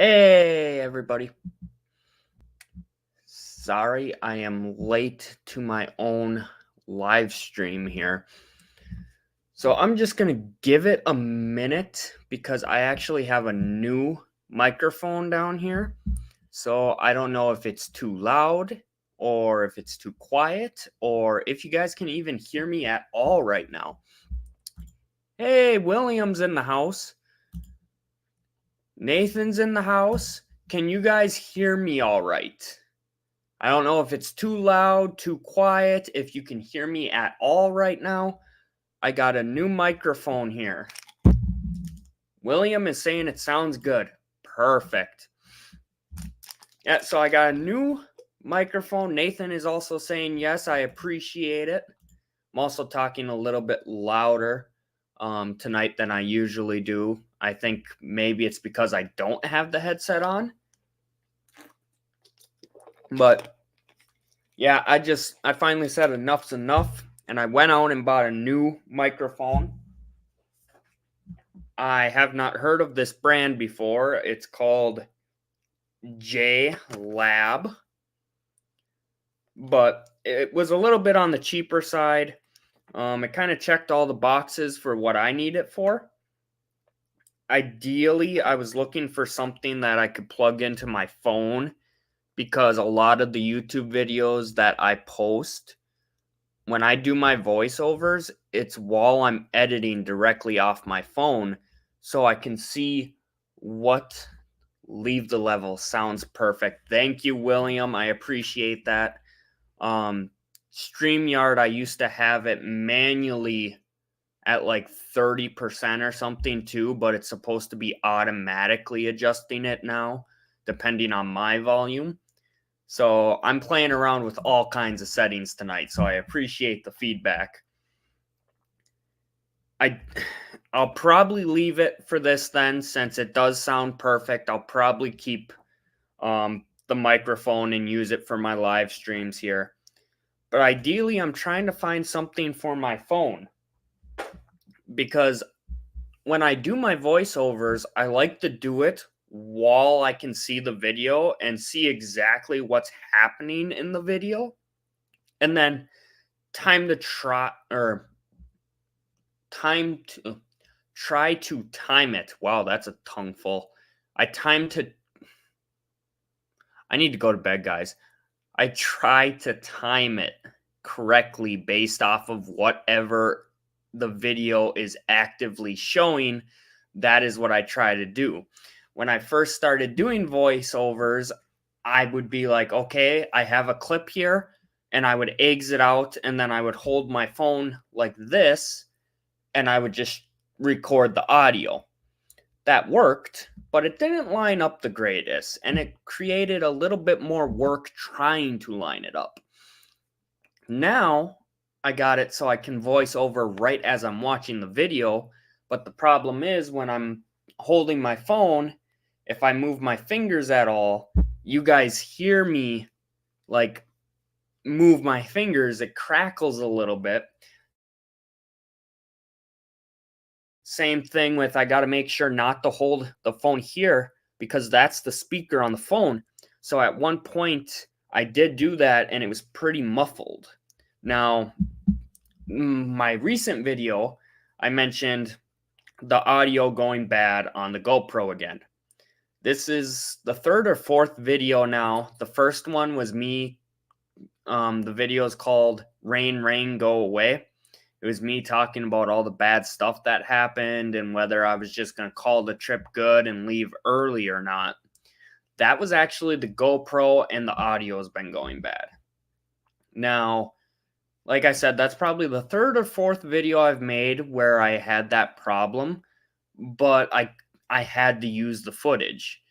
Hey, everybody. Sorry, I am late to my own live stream here. So I'm just going to give it a minute because I actually have a new microphone down here. So I don't know if it's too loud or if it's too quiet or if you guys can even hear me at all right now. Hey, William's in the house. Nathan's in the house. Can you guys hear me all right? I don't know if it's too loud, too quiet, if you can hear me at all right now. I got a new microphone here. William is saying it sounds good. Perfect. Yeah, so I got a new microphone. Nathan is also saying yes, I appreciate it. I'm also talking a little bit louder tonight than I usually do. I think maybe it's because I don't have the headset on. But yeah, I finally said enough's enough, and I went out and bought a new microphone. I have not heard of this brand before. It's called J Lab, but it was a little bit on the cheaper side. It kind of checked all the boxes for what I need it for. Ideally, I was looking for something that I could plug into my phone because a lot of the YouTube videos that I post, when I do my voiceovers, it's while I'm editing directly off my phone, so I can see what leave the level sounds perfect. Thank you, William. I appreciate that. StreamYard, I used to have it manually at like 30% or something too, but it's supposed to be automatically adjusting it now, depending on my volume. So I'm playing around with all kinds of settings tonight, so I appreciate the feedback. I'll probably leave it for this then, since it does sound perfect. I'll probably keep the microphone and use it for my live streams here. But ideally, I'm trying to find something for my phone, because when I do my voiceovers, I like to do it while I can see the video and see exactly what's happening in the video. And then time to try to time it. Wow, that's a tongueful. I need to go to bed, guys. I try to time it correctly based off of whatever the video is actively showing. That is what I try to do. When I first started doing voiceovers, I would be like, okay, I have a clip here, and I would exit out, and then I would hold my phone like this, and I would just record the audio. That worked, but it didn't line up the greatest, and it created a little bit more work trying to line it up. Now I got it so I can voice over right as I'm watching the video, but the problem is when I'm holding my phone, if I move my fingers at all, you guys hear me like move my fingers, it crackles a little bit. Same thing with, I got to make sure not to hold the phone here because that's the speaker on the phone. So at one point I did do that and it was pretty muffled. Now, my recent video, I mentioned the audio going bad on the GoPro again. This is the third or fourth video now. The first one was me. The video is called Rain, Rain, Go Away. It was me talking about all the bad stuff that happened and whether I was just going to call the trip good and leave early or not. That was actually the GoPro, and the audio has been going bad. Now, like I said, that's probably the third or fourth video I've made where I had that problem, but I had to use the footage.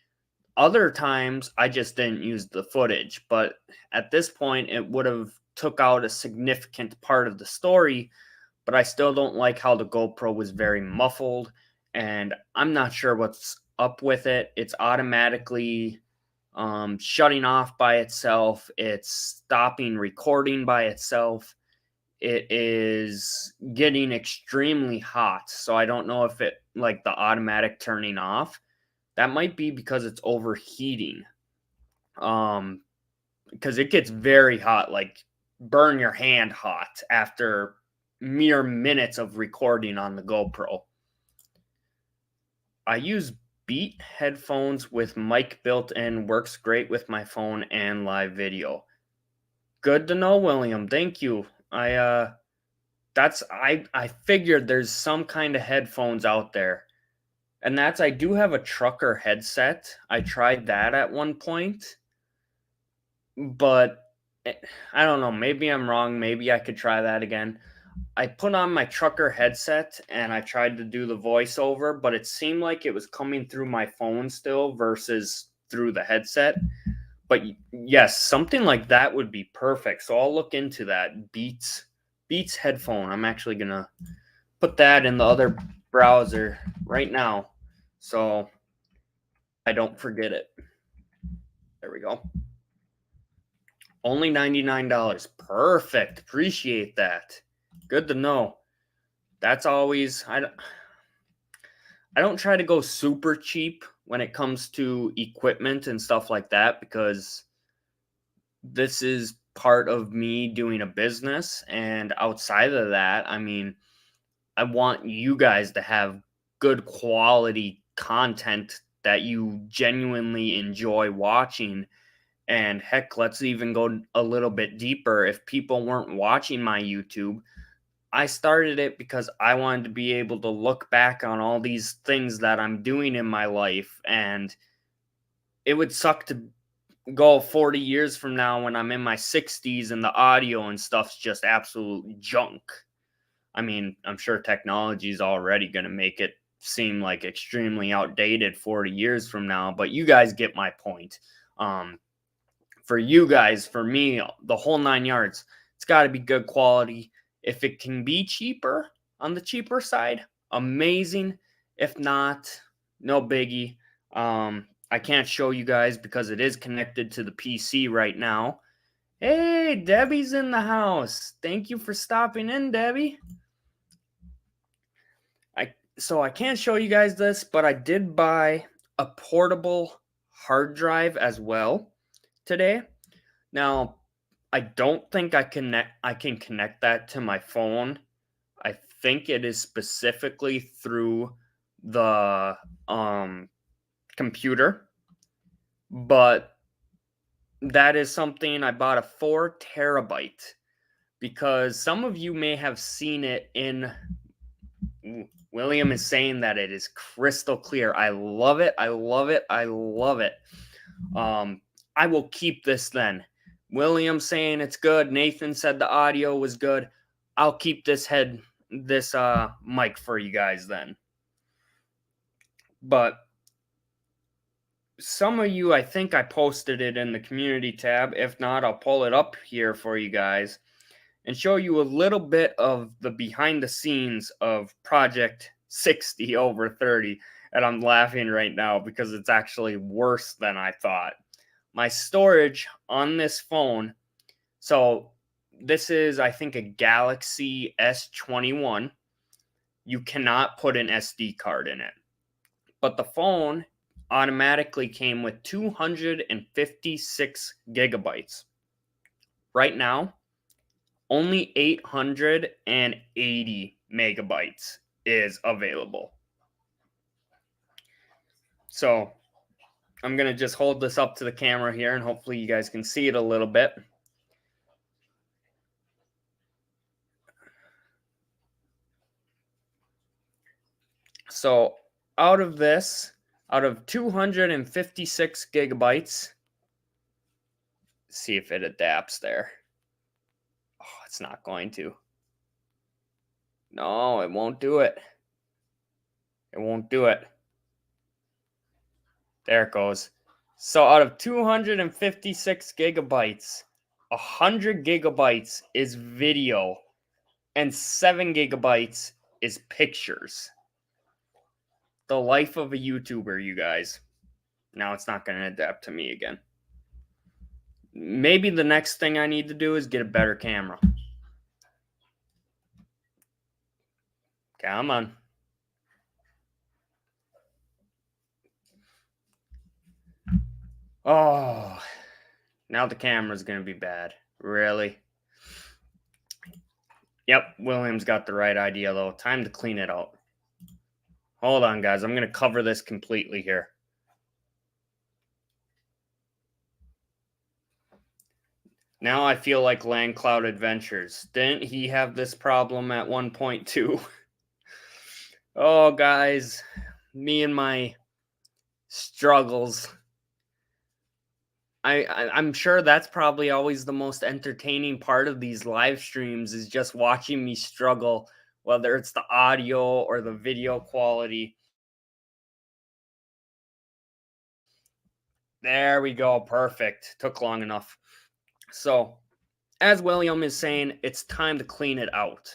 Other times I just didn't use the footage, but at this point it would have took out a significant part of the story, but I still don't like how the GoPro was very muffled, and I'm not sure what's up with it. It's automatically shutting off by itself. It's stopping recording by itself. It is getting extremely hot, so I don't know if it, like the automatic turning off, That might be because it's overheating. Because it gets very hot, like burn your hand hot after mere minutes of recording on the GoPro. I use Beat headphones with mic built in, works great with my phone and live video. Good to know, William. Thank you. I figured there's some kind of headphones out there. And I do have a trucker headset. I tried that at one point, but I don't know. Maybe I'm wrong. Maybe I could try that again. I put on my trucker headset and I tried to do the voiceover, but it seemed like it was coming through my phone still versus through the headset. But yes, something like that would be perfect. So I'll look into that. Beats headphone. I'm actually going to put that in the other browser right now so I don't forget it. There we go. Only $99. Perfect. Appreciate that. Good to know. That's always, I don't try to go super cheap when it comes to equipment and stuff like that, because this is part of me doing a business. And outside of that, I mean, I want you guys to have good quality content that you genuinely enjoy watching. And heck, let's even go a little bit deeper. If people weren't watching my YouTube, I started it because I wanted to be able to look back on all these things that I'm doing in my life. And it would suck to go 40 years from now when I'm in my 60s and the audio and stuff's just absolute junk. I mean, I'm sure technology is already going to make it seem like extremely outdated 40 years from now, but you guys get my point. For you guys, for me, the whole 9 yards, it's got to be good quality. If it can be cheaper, on the cheaper side, amazing. If not, no biggie. I can't show you guys because it is connected to the PC right now. Hey, Debbie's in the house. Thank you for stopping in, Debbie. So I can't show you guys this, but I did buy a portable hard drive as well today. Now, I don't think I can connect that to my phone. I think it is specifically through the computer, but that is something. I bought a 4 terabyte because some of you may have seen it in. William is saying that it is crystal clear. I love it. I love it. I love it. I will keep this then. William saying it's good. Nathan said the audio was good. I'll keep this mic for you guys then. But some of you, I think I posted it in the community tab. If not, I'll pull it up here for you guys and show you a little bit of the behind the scenes of Project 60 over 30. And I'm laughing right now because it's actually worse than I thought. My storage on this phone, so this is, I think, a Galaxy S21. You cannot put an SD card in it. But the phone automatically came with 256 gigabytes. Right now, only 880 megabytes is available. So I'm going to just hold this up to the camera here and hopefully you guys can see it a little bit. So out of 256 gigabytes, see if it adapts there. Oh, it's not going to. No, it won't do it. It won't do it. There it goes. So out of 256 gigabytes, 100 gigabytes is video and 7 gigabytes is pictures. The life of a YouTuber, you guys. Now it's not going to adapt to me again. Maybe the next thing I need to do is get a better camera. Come on. Oh, now the camera's going to be bad. Really? Yep, William's got the right idea, though. Time to clean it out. Hold on, guys. I'm going to cover this completely here. Now I feel like Land Cloud Adventures. Didn't he have this problem at 1.2? Oh, guys. Me and my struggles. I'm sure that's probably always the most entertaining part of these live streams is just watching me struggle, whether it's the audio or the video quality. There we go. Perfect. Took long enough. So, as William is saying, it's time to clean it out.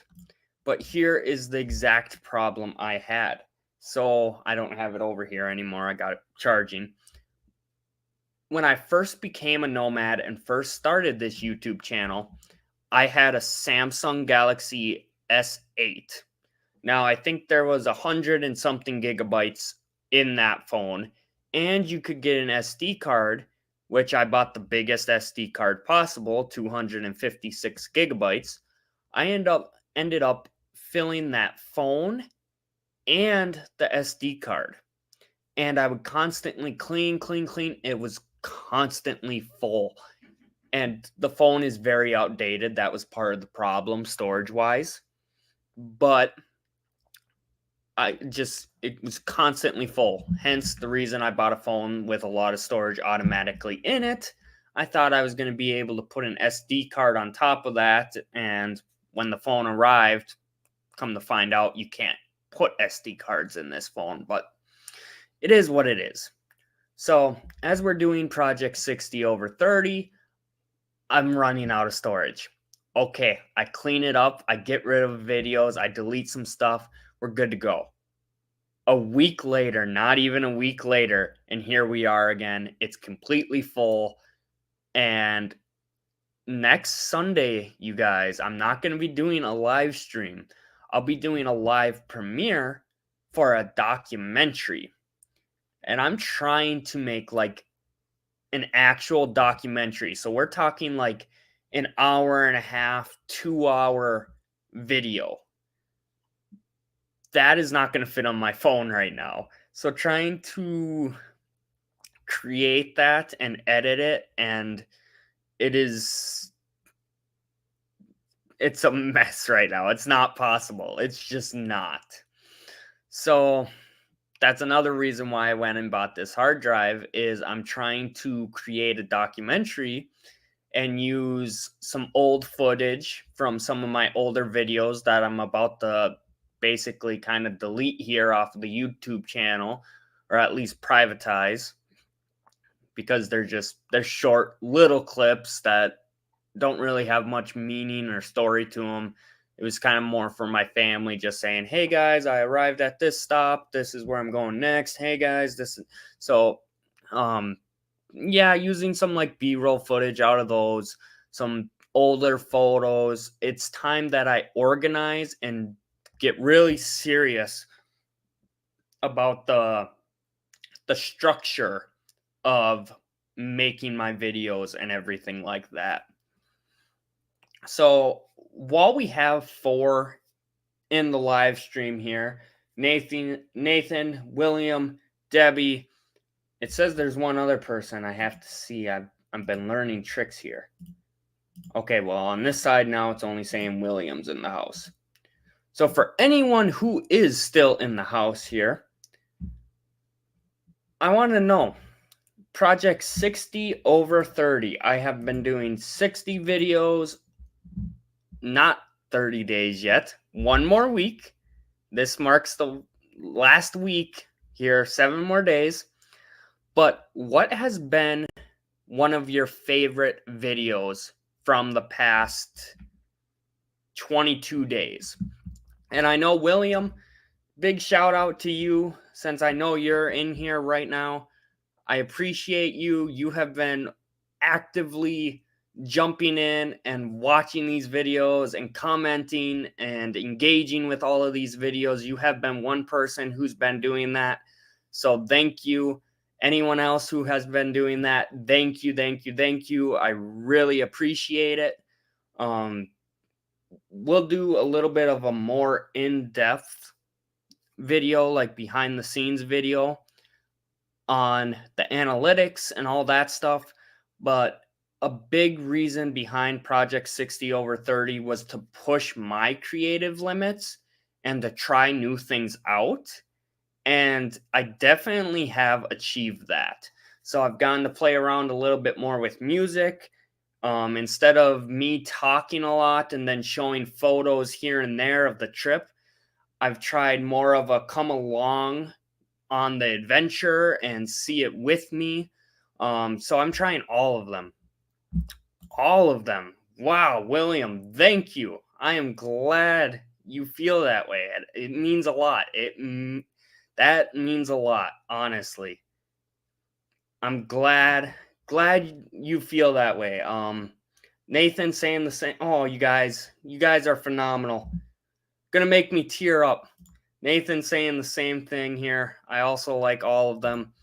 But here is the exact problem I had. So, I don't have it over here anymore. I got it charging. When I first became a nomad and first started this YouTube channel, I had a Samsung Galaxy S8. Now, I think there was 100 and something gigabytes in that phone, and you could get an SD card, which I bought the biggest SD card possible, 256 gigabytes. I ended up filling that phone and the SD card, and I would constantly clean. It was constantly full, and the phone is very outdated. That was part of the problem storage wise, but it was constantly full. Hence the reason I bought a phone with a lot of storage automatically in it. I thought I was going to be able to put an SD card on top of that, and when the phone arrived, come to find out you can't put SD cards in this phone, but it is what it is. So, as we're doing Project 60 over 30, I'm running out of storage. Okay, I clean it up, I get rid of videos, I delete some stuff, we're good to go. A week later, not even a week later, and here we are again. It's completely full. And next Sunday, you guys, I'm not going to be doing a live stream. I'll be doing a live premiere for a documentary. And I'm trying to make like an actual documentary. So we're talking like an hour and a half, 2-hour video. That is not going to fit on my phone right now. So trying to create that and edit it, and it's a mess right now. It's not possible. It's just not. So that's another reason why I went and bought this hard drive is I'm trying to create a documentary and use some old footage from some of my older videos that I'm about to basically kind of delete here off of the YouTube channel, or at least privatize, because they're short little clips that don't really have much meaning or story to them. It was kind of more for my family, just saying, hey guys, I arrived at this stop, this is where I'm going next, hey guys, this is so yeah, using some like B-roll footage out of those, some older photos. It's time that I organize and get really serious about the structure of making my videos and everything like that. So while we have 4 in the live stream here, Nathan, William, Debbie, it says there's one other person I have to see. I've been learning tricks here. Okay, well, on this side now, it's only saying William's in the house. So for anyone who is still in the house here, I want to know, Project 60 over 30. I have been doing 60 videos, not 30 days yet. One more week. This marks the last week here, 7 more days. But what has been one of your favorite videos from the past 22 days? And I know, William, big shout out to you, since I know you're in here right now. I appreciate you. You have been actively jumping in and watching these videos and commenting and engaging with all of these videos. You have been one person who's been doing that. So thank you. Anyone else who has been doing that, thank you, thank you, thank you. I really appreciate it. We'll do a little bit of a more in-depth video, like behind the scenes video on the analytics and all that stuff. But a big reason behind Project 60 over 30 was to push my creative limits and to try new things out. And I definitely have achieved that. So I've gotten to play around a little bit more with music. Instead of me talking a lot and then showing photos here and there of the trip, I've tried more of a come along on the adventure and see it with me. So I'm trying all of them. All of them. Wow, William, thank you. I am glad you feel that way. It means a lot. That means a lot, honestly. I'm glad you feel that way. Nathan saying the same. Oh, you guys are phenomenal. Gonna make me tear up. Nathan saying the same thing here. I also like all of them.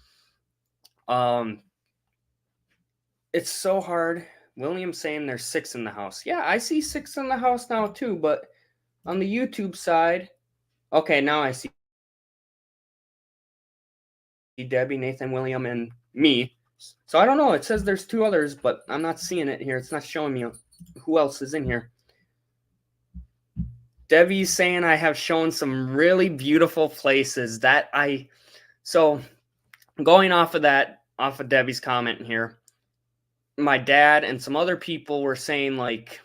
It's so hard. William saying there's 6 in the house. Yeah, I see 6 in the house now too, but on the YouTube side, okay, now I see Debbie, Nathan, William, and me. So I don't know. It says there's 2 others, but I'm not seeing it here. It's not showing me who else is in here. Debbie's saying I have shown some really beautiful places so going off of Debbie's comment here, my dad and some other people were saying, like,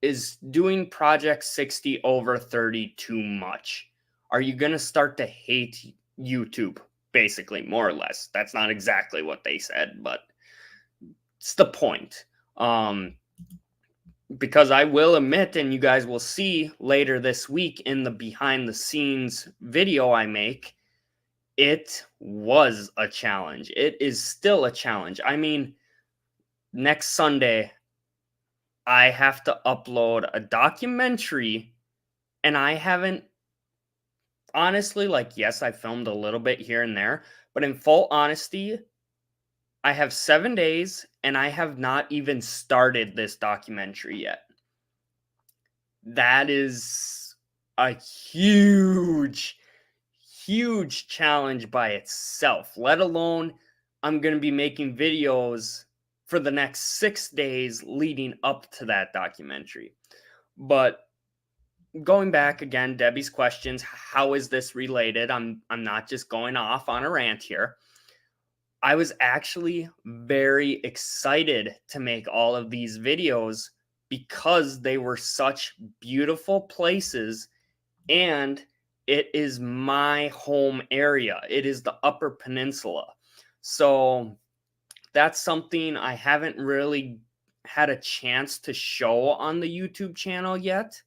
is doing Project 60 over 30 too much? Are you going to start to hate YouTube? Basically, more or less. That's not exactly what they said, but it's the point. Because I will admit, and you guys will see later this week in the behind the scenes video I make, it was a challenge. It is still a challenge. I mean, next Sunday, I have to upload a documentary, and I haven't, honestly, like, yes, I filmed a little bit here and there, but in full honesty, I have 7 days, and I have not even started this documentary yet. That is a huge, huge challenge by itself, let alone I'm going to be making videos for the next 6 days leading up to that documentary. But going back again, Debbie's questions, how is this related? I'm not just going off on a rant here. I was actually very excited to make all of these videos because they were such beautiful places, and it is my home area. It is the Upper Peninsula. So that's something I haven't really had a chance to show on the YouTube channel yet.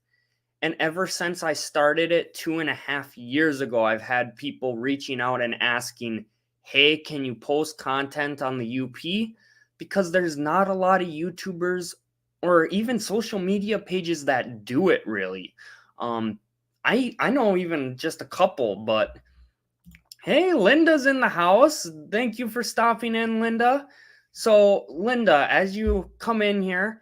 And ever since I started it 2.5 years ago, I've had people reaching out and asking, hey, can you post content on the UP? Because there's not a lot of YouTubers or even social media pages that do it really. I know even just a couple, but hey, Linda's in the house. Thank you for stopping in, Linda. So, Linda, as you come in here,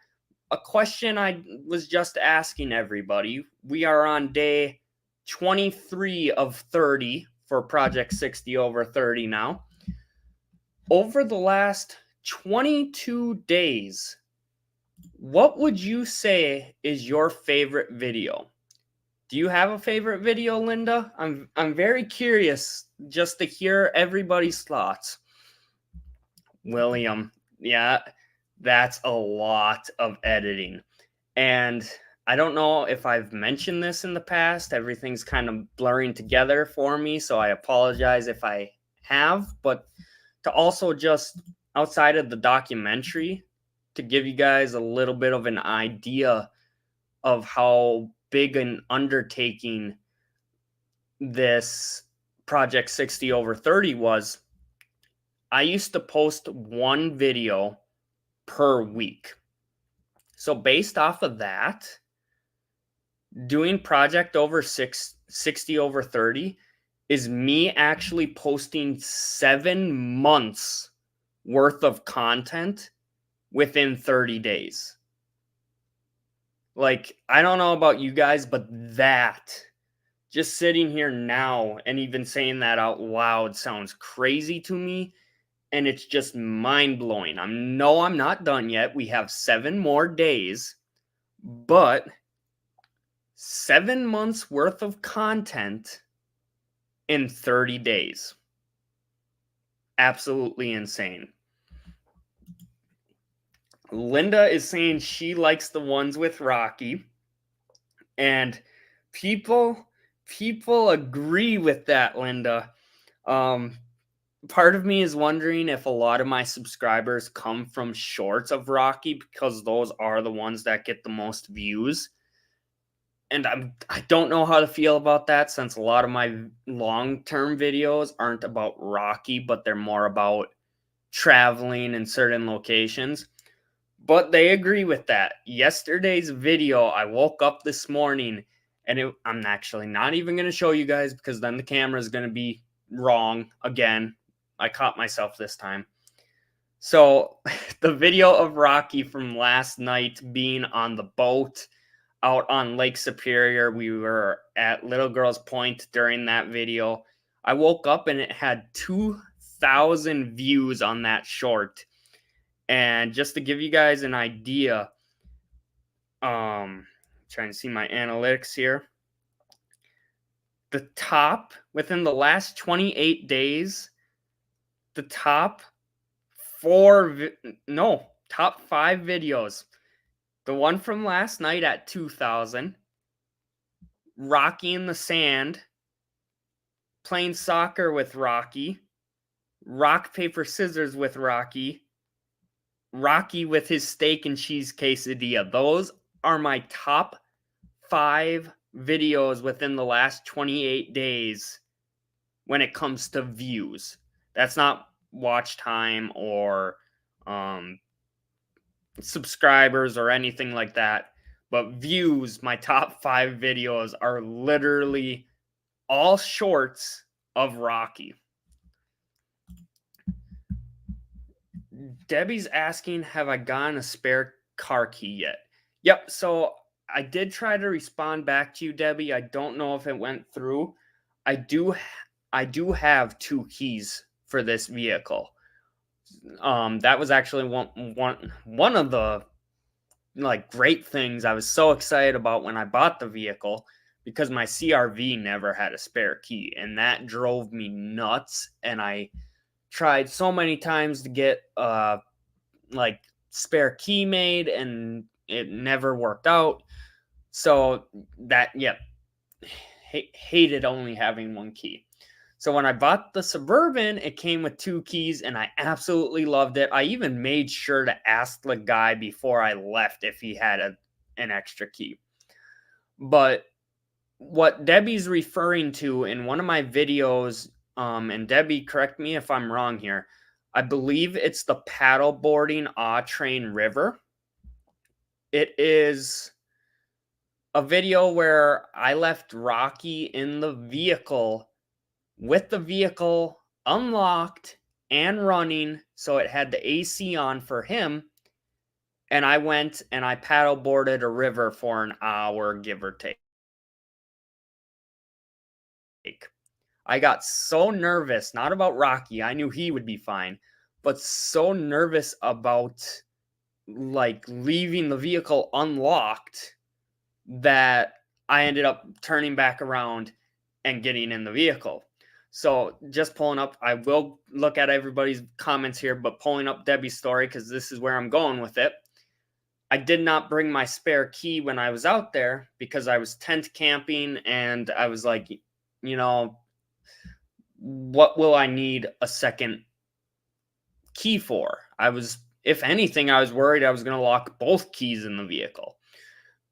a question I was just asking everybody. We are on day 23 of 30 for Project 60 over 30 now. Over the last 22 days, what would you say is your favorite video? Do you have a favorite video, Linda? I'm very curious just to hear everybody's thoughts. William, yeah, that's a lot of editing. And I don't know if I've mentioned this in the past. Everything's kind of blurring together for me, so I apologize if I have. But to also just, outside of the documentary, to give you guys a little bit of an idea of how big an undertaking this Project 60 over 30 was, I used to post 1 video per week. So based off of that, doing Project 60 over 30 is me actually posting 7 months worth of content within 30 days. Like, I don't know about you guys, but that, just sitting here now and even saying that out loud sounds crazy to me. And it's just mind blowing. I'm not done yet. We have 7 more days, but 7 months worth of content in 30 days. Absolutely insane. Linda is saying she likes the ones with Rocky, and people agree with that, Linda. Part of me is wondering if a lot of my subscribers come from shorts of Rocky, because those are the ones that get the most views. And I don't know how to feel about that, since a lot of my long-term videos aren't about Rocky, but they're more about traveling in certain locations. But they agree with that. Yesterday's video, I woke up this morning and I'm actually not even going to show you guys, because then the camera is going to be wrong again. I caught myself this time. So the video of Rocky from last night being on the boat out on Lake Superior, we were at Little Girls Point during that video. I woke up and it had 2,000 views on that short. And just to give you guys an idea, trying to see my analytics here. The top, within the last 28 days, the top top 5 videos. The one from last night at 2,000, Rocky in the sand, playing soccer with Rocky, rock, paper, scissors with Rocky, Rocky with his steak and cheese quesadilla. Those are my top 5 videos within the last 28 days when it comes to views. That's not watch time or subscribers or anything like that, but views. My top 5 videos are literally all shorts of Rocky. Debbie's asking, have I gotten a spare car key yet? Yep, so I did try to respond back to you, Debbie. I don't know if it went through. I do have 2 keys for this vehicle. That was actually one of the great things I was so excited about when I bought the vehicle, because my CRV never had a spare key, and that drove me nuts. And I tried so many times to get spare key made, and it never worked out. So that, hated only having 1 key. So when I bought the Suburban, it came with 2 keys, and I absolutely loved it. I even made sure to ask the guy before I left if he had an extra key. But what Debbie's referring to in one of my videos, and Debbie, correct me if I'm wrong here, I believe it's the paddleboarding Train River. It is a video where I left Rocky in the vehicle with the vehicle unlocked and running, so it had the AC on for him, and I went and I paddleboarded a river for an hour, give or take. I got so nervous, not about Rocky, I knew he would be fine, but so nervous about leaving the vehicle unlocked that I ended up turning back around and getting in the vehicle. So just pulling up, I will look at everybody's comments here, but pulling up Debbie's story, because this is where I'm going with it. I did not bring my spare key when I was out there, because I was tent camping, and I was like, what will I need a second key for? If anything, I was worried I was going to lock both keys in the vehicle,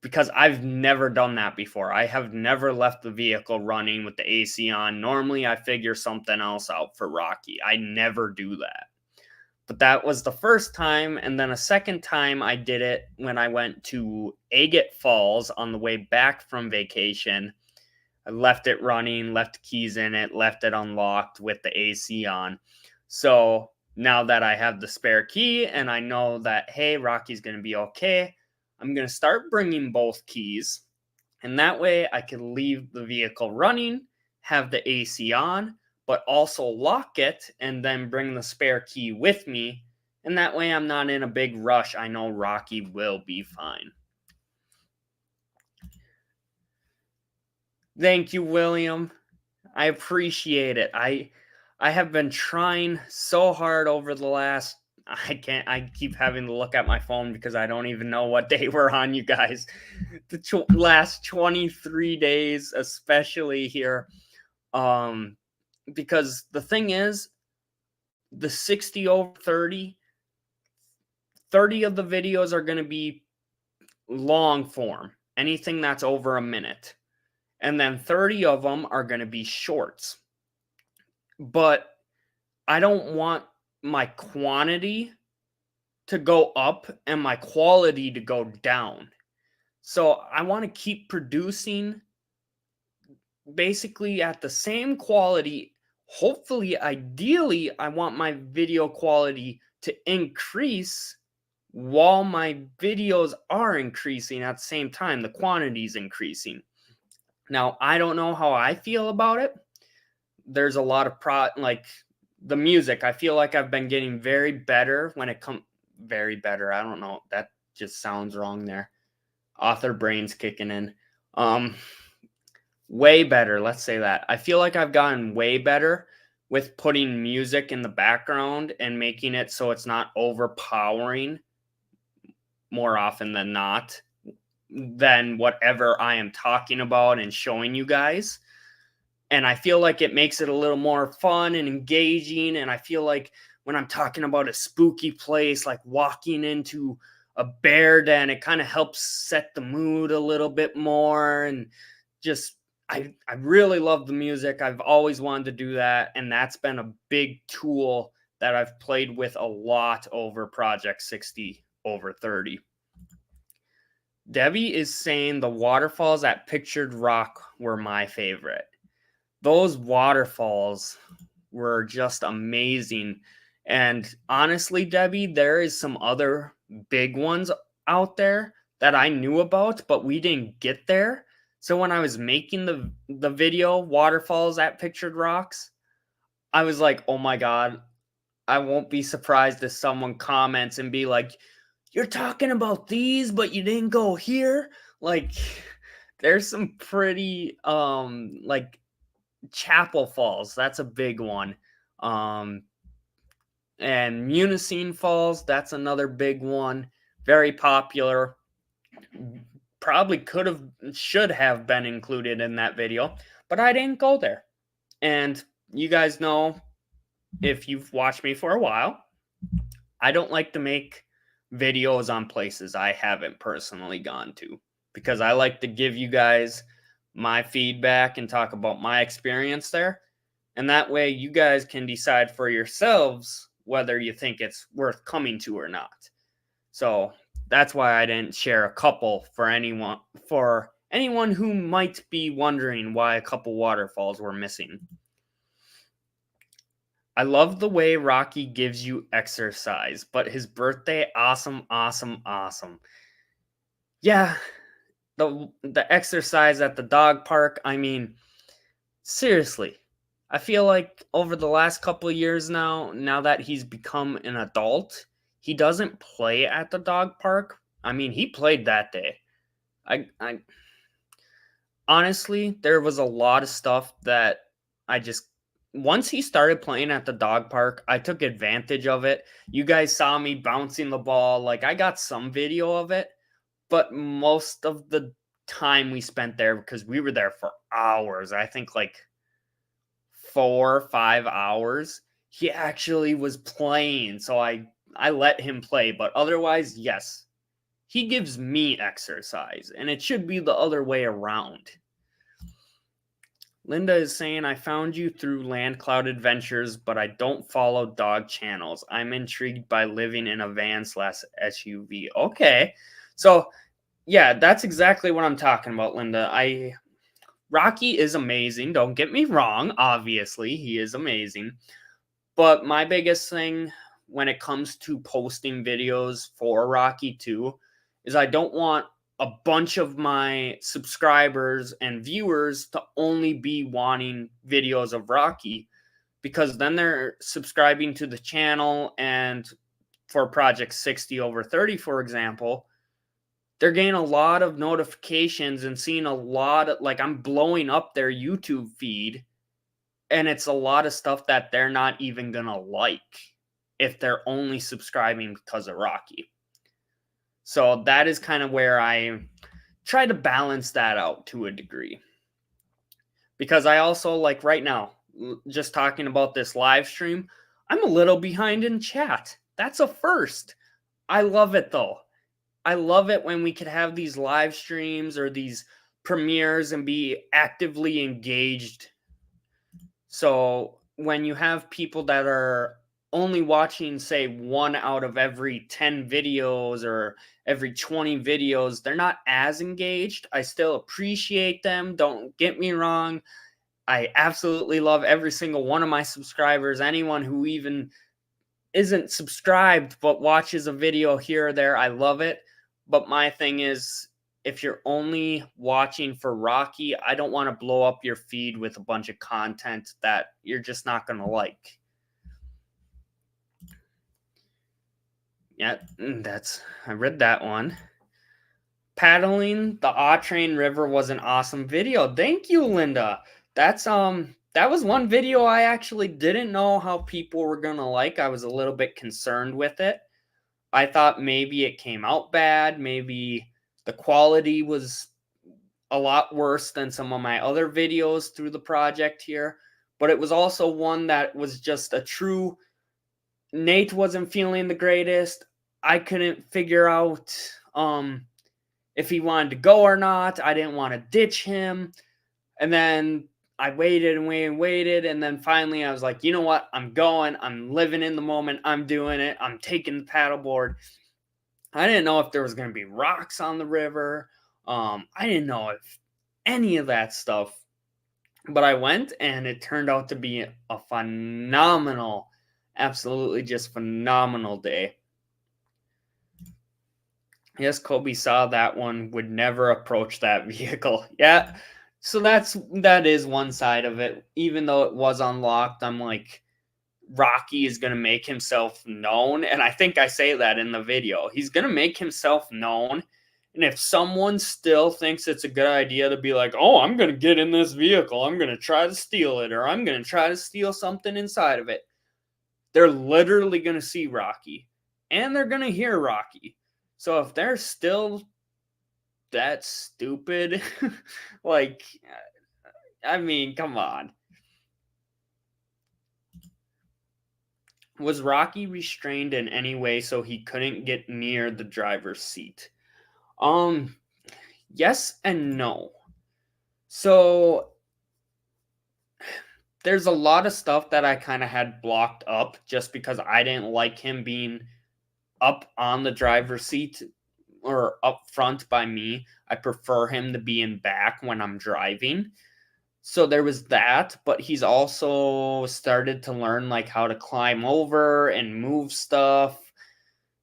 because I've never done that before. I have never left the vehicle running with the AC on. Normally, I figure something else out for Rocky. I never do that. But that was the first time, and then a second time I did it when I went to Agate Falls on the way back from vacation. I left it running, left the keys in it, left it unlocked with the AC on. So now that I have the spare key and I know that, hey, Rocky's going to be okay, I'm going to start bringing both keys. And that way I can leave the vehicle running, have the AC on, but also lock it and then bring the spare key with me. And that way I'm not in a big rush. I know Rocky will be fine. Thank you, William. I appreciate it. I have been trying so hard over the last I keep having to look at my phone because I don't even know what day we're on, you guys. The last 23 days, especially here. Because the thing is, the 60 over 30 of the videos are going to be long form, anything that's over a minute. And then 30 of them are going to be shorts. But I don't want my quantity to go up and my quality to go down. So I want to keep producing basically at the same quality. Hopefully, ideally, I want my video quality to increase while my videos are increasing at the same time. The quantity is increasing. Now, I don't know how I feel about it. There's a lot of like the music. I feel like I've been getting very better when it comes. Very better. I don't know. That just sounds wrong there. Author brain's kicking in. Way better. Let's say that. I feel like I've gotten way better with putting music in the background and making it so it's not overpowering more often than not than whatever I am talking about and showing you guys. And I feel like it makes it a little more fun and engaging. And I feel like when I'm talking about a spooky place, like walking into a bear den, it kind of helps set the mood a little bit more. And just, I really love the music. I've always wanted to do that. And that's been a big tool that I've played with a lot over Project 60 over 30. Debbie is saying the waterfalls at Pictured Rock were my favorite. Those waterfalls were just amazing. And honestly, Debbie, there is some other big ones out there that I knew about, but we didn't get there. So when I was making the video, Waterfalls at Pictured Rocks, I was like, oh my God, I won't be surprised if someone comments and be like, you're talking about these, but you didn't go here. Like, there's some pretty, like, Chapel Falls, that's a big one. And Munising Falls, that's another big one. Very popular. Probably should have been included in that video, but I didn't go there. And you guys know, if you've watched me for a while, I don't like to make videos on places I haven't personally gone to, because I like to give you guys my feedback and talk about my experience there. And that way you guys can decide for yourselves whether you think it's worth coming to or not. So that's why I didn't share a couple for anyone who might be wondering why a couple waterfalls were missing. I love the way Rocky gives you exercise, but his birthday, awesome. Yeah, the exercise at the dog park, I mean, seriously, I feel like over the last couple of years now that he's become an adult, he doesn't play at the dog park. I mean, he played that day. I honestly, there was a lot of stuff that once he started playing at the dog park, I took advantage of it. You guys saw me bouncing the ball. Like, I got some video of it, but most of the time we spent there, because we were there for hours, I think like 4 or 5 hours, he actually was playing. So I let him play, but otherwise, yes, he gives me exercise, and it should be the other way around. Linda is saying, I found you through Land Cloud Adventures, but I don't follow dog channels. I'm intrigued by living in a van/SUV. Okay. So, yeah, that's exactly what I'm talking about, Linda. Rocky is amazing. Don't get me wrong. Obviously, he is amazing. But my biggest thing when it comes to posting videos for Rocky 2 is I don't want a bunch of my subscribers and viewers to only be wanting videos of Rocky, because then they're subscribing to the channel, and for Project 60 over 30, for example, they're getting a lot of notifications and seeing a lot of, like, I'm blowing up their YouTube feed, and it's a lot of stuff that they're not even gonna like if they're only subscribing because of Rocky. So that is kind of where I try to balance that out to a degree. Because I also, like right now, just talking about this live stream, I'm a little behind in chat. That's a first. I love it though. I love it when we could have these live streams or these premieres and be actively engaged. So when you have people that are only watching, say, 1 out of every 10 videos or every 20 videos, they're not as engaged. I still appreciate them. Don't get me wrong. I absolutely love every single one of my subscribers. Anyone who even isn't subscribed but watches a video here or there, I love it. But my thing is, if you're only watching for Rocky, I don't want to blow up your feed with a bunch of content that you're just not going to like. Yeah, I read that one. Paddling the Autrain River was an awesome video. Thank you, Linda. That was one video I actually didn't know how people were going to like. I was a little bit concerned with it. I thought maybe it came out bad, maybe the quality was a lot worse than some of my other videos through the project here, but it was also one that was just a true, Nate wasn't feeling the greatest. I couldn't figure out if he wanted to go or not. I didn't want to ditch him. And then I waited and waited and waited, and then finally I was like, you know what? I'm going. I'm living in the moment. I'm doing it. I'm taking the paddleboard. I didn't know if there was going to be rocks on the river. I didn't know if any of that stuff. But I went, and it turned out to be a phenomenal, absolutely just phenomenal day. Yes, Kobe saw that one, would never approach that vehicle. Yeah, so that is one side of it. Even though it was unlocked, I'm like, Rocky is going to make himself known. And I think I say that in the video. He's going to make himself known. And if someone still thinks it's a good idea to be like, oh, I'm going to get in this vehicle, I'm going to try to steal it, or I'm going to try to steal something inside of it, they're literally going to see Rocky. And they're going to hear Rocky. So if they're still that stupid, like, I mean, come on. Was Rocky restrained in any way so he couldn't get near the driver's seat? Yes and no. So there's a lot of stuff that I kind of had blocked up just because I didn't like him being up on the driver's seat or up front by me. I prefer him to be in back when I'm driving. So there was that, but he's also started to learn like how to climb over and move stuff.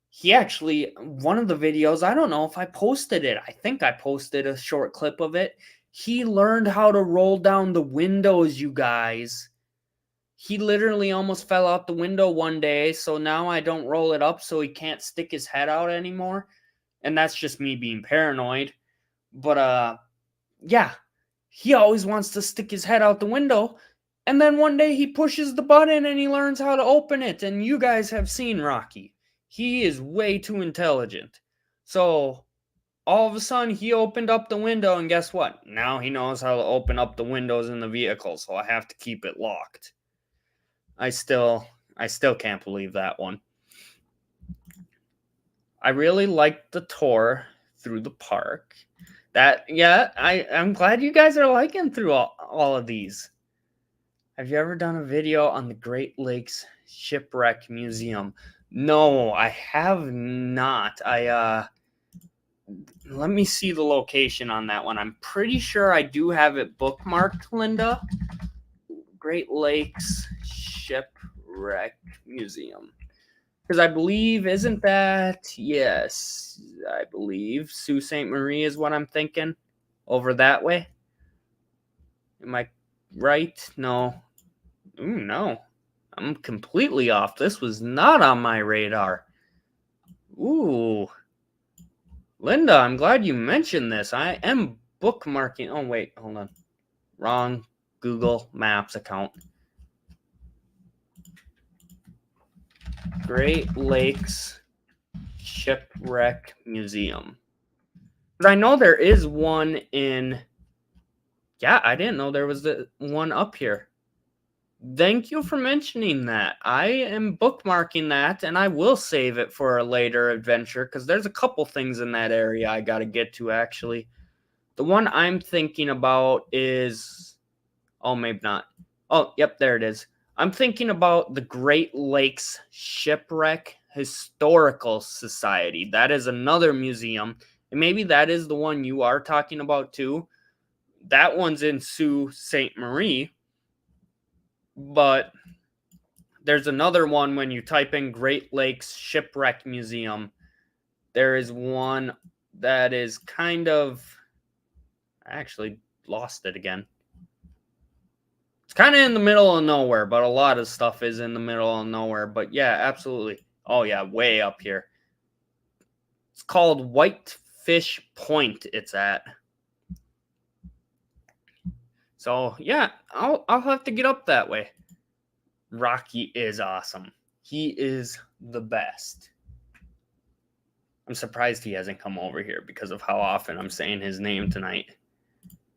He actually, one of the videos, I don't know if I posted it. I think I posted a short clip of it. He learned how to roll down the windows, you guys. He literally almost fell out the window one day, so now I don't roll it up so he can't stick his head out anymore. And that's just me being paranoid. But yeah, he always wants to stick his head out the window. And then one day he pushes the button and he learns how to open it. And you guys have seen Rocky. He is way too intelligent. So all of a sudden he opened up the window, and guess what? Now he knows how to open up the windows in the vehicle, so I have to keep it locked. I still can't believe that one. I really liked the tour through the park. I'm glad you guys are liking through all of these. Have you ever done a video on the Great Lakes Shipwreck Museum? No, I have not. let me see the location on that one. I'm pretty sure I do have it bookmarked, Linda. Great Lakes Shipwreck Museum. Because I believe, isn't that, yes, I believe Sault Ste. Marie is what I'm thinking. Over that way. Am I right? No. Ooh, no. I'm completely off. This was not on my radar. Ooh. Linda, I'm glad you mentioned this. I am bookmarking. Oh, wait, hold on. Wrong Google Maps account. Great Lakes Shipwreck Museum. But I know there is one in. Yeah, I didn't know there was the one up here. Thank you for mentioning that. I am bookmarking that and I will save it for a later adventure because there's a couple things in that area I got to get to actually. The one I'm thinking about is. Oh, maybe not. Oh, yep, there it is. I'm thinking about the Great Lakes Shipwreck Historical Society. That is another museum. And maybe that is the one you are talking about too. That one's in Sault Ste. Marie. But there's another one when you type in Great Lakes Shipwreck Museum. There is one that is kind of. I actually lost it again. It's kind of in the middle of nowhere, but a lot of stuff is in the middle of nowhere. But yeah, absolutely. Oh, yeah, way up here. It's called Whitefish Point, it's at. So, yeah, I'll have to get up that way. Rocky is awesome. He is the best. I'm surprised he hasn't come over here because of how often I'm saying his name tonight.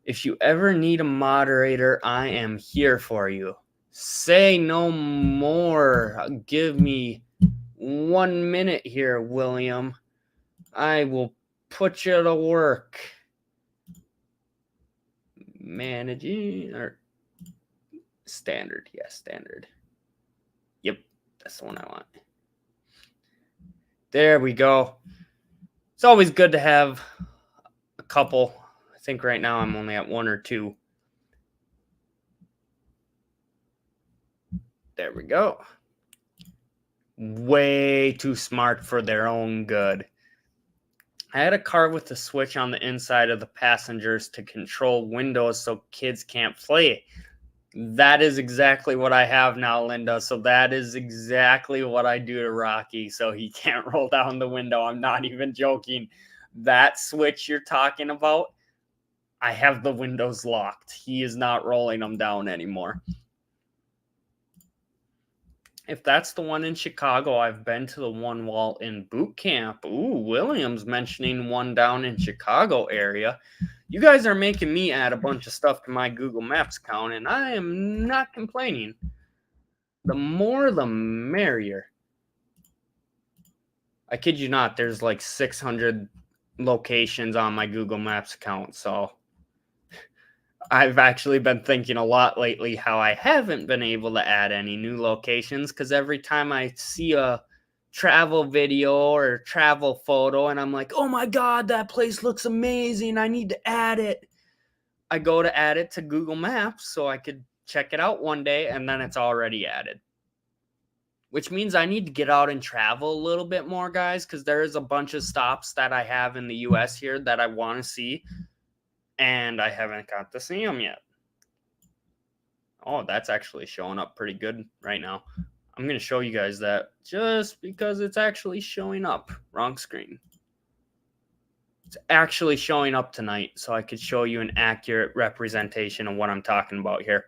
If you ever need a moderator, I am here for you. Say no more. Give me 1 minute here, William. I will put you to work. Managing or standard. Yeah, standard. Yep, that's the one I want. There we go. It's always good to have a couple. I think right now I'm only at 1 or 2. There we go. Way too smart for their own good. I had a car with a switch on the inside of the passengers to control windows so kids can't play. That is exactly what I have now, Linda. So that is exactly what I do to Rocky so he can't roll down the window. I'm not even joking. That switch you're talking about, I have the windows locked. He is not rolling them down anymore. If that's the one in Chicago, I've been to the one while in boot camp. Ooh, Williams mentioning one down in Chicago area. You guys are making me add a bunch of stuff to my Google Maps account, and I am not complaining. The more, the merrier. I kid you not, there's like 600 locations on my Google Maps account, so I've actually been thinking a lot lately how I haven't been able to add any new locations because every time I see a travel video or travel photo and I'm like, oh my God, that place looks amazing. I need to add it. I go to add it to Google Maps so I could check it out one day and then it's already added. Which means I need to get out and travel a little bit more, guys, because there is a bunch of stops that I have in the US here that I want to see. And I haven't got to see them yet. Oh, that's actually showing up pretty good right now. I'm going to show you guys that just because it's actually showing up. Wrong screen. It's actually showing up tonight, so I could show you an accurate representation of what I'm talking about here.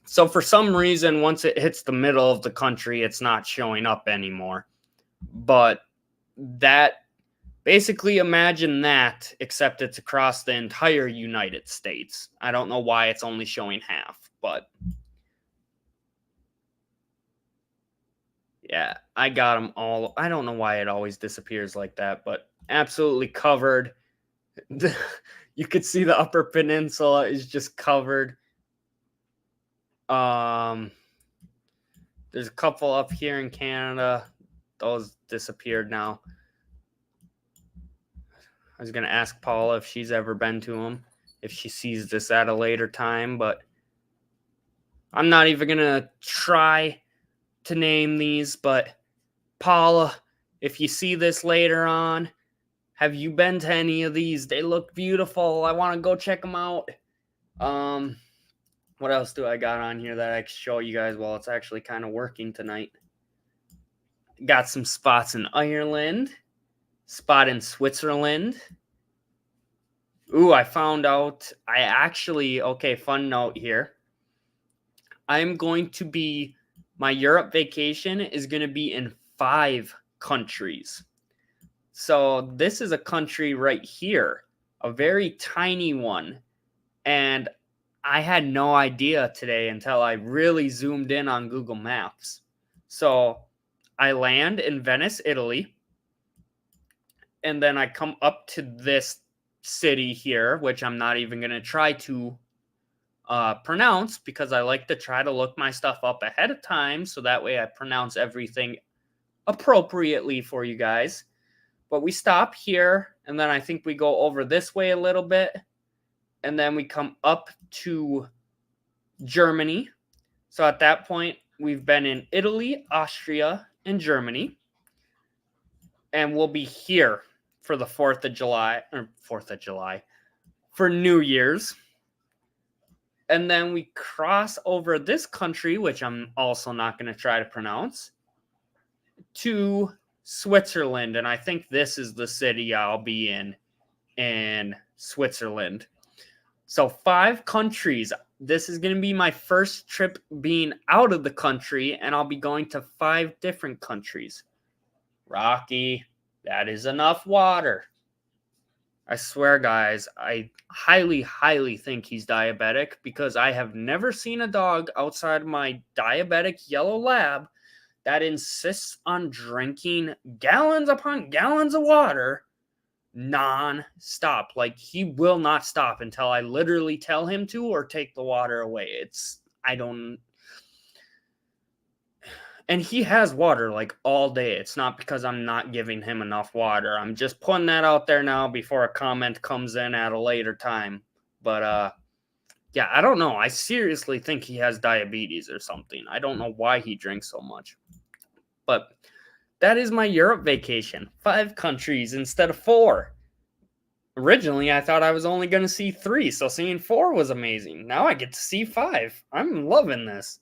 So for some reason, once it hits the middle of the country, it's not showing up anymore. But that... Basically, imagine that, except it's across the entire United States. I don't know why it's only showing half, but yeah, I got them all. I don't know why it always disappears like that, but absolutely covered. You could see the Upper Peninsula is just covered. There's a couple up here in Canada. Those disappeared now. I was going to ask Paula if she's ever been to them, if she sees this at a later time, but I'm not even going to try to name these. But Paula, if you see this later on, have you been to any of these? They look beautiful. I want to go check them out. What else do I got on here that I can show you guys while it's actually kind of working tonight? Got some spots in Ireland, spot in Switzerland. Ooh, I found out okay, fun note here. I'm going to be, my Europe vacation is going to be in 5 countries. So this is a country right here, a very tiny one. And I had no idea today until I really zoomed in on Google Maps. So I land in Venice, Italy. And then I come up to this city here, which I'm not even going to try to pronounce because I like to try to look my stuff up ahead of time so that way I pronounce everything appropriately for you guys. But we stop here, and then I think we go over this way a little bit, and then we come up to Germany. So at that point, we've been in Italy, Austria, and Germany, and we'll be here for the 4th of July, for New Year's. And then we cross over this country, which I'm also not going to try to pronounce, to Switzerland. And I think this is the city I'll be in Switzerland. So 5 countries. This is going to be my first trip being out of the country, and I'll be going to 5 different countries. Rocky, that is enough water. I swear, guys, I highly, highly think he's diabetic because I have never seen a dog outside my diabetic yellow lab that insists on drinking gallons upon gallons of water non-stop. Like, he will not stop until I literally tell him to or take the water away. And he has water like all day. It's not because I'm not giving him enough water. I'm just putting that out there now before a comment comes in at a later time. But yeah, I don't know. I seriously think he has diabetes or something. I don't know why he drinks so much. But that is my Europe vacation. 5 countries instead of 4. Originally, I thought I was only going to see 3, so seeing 4 was amazing. Now I get to see 5. I'm loving this.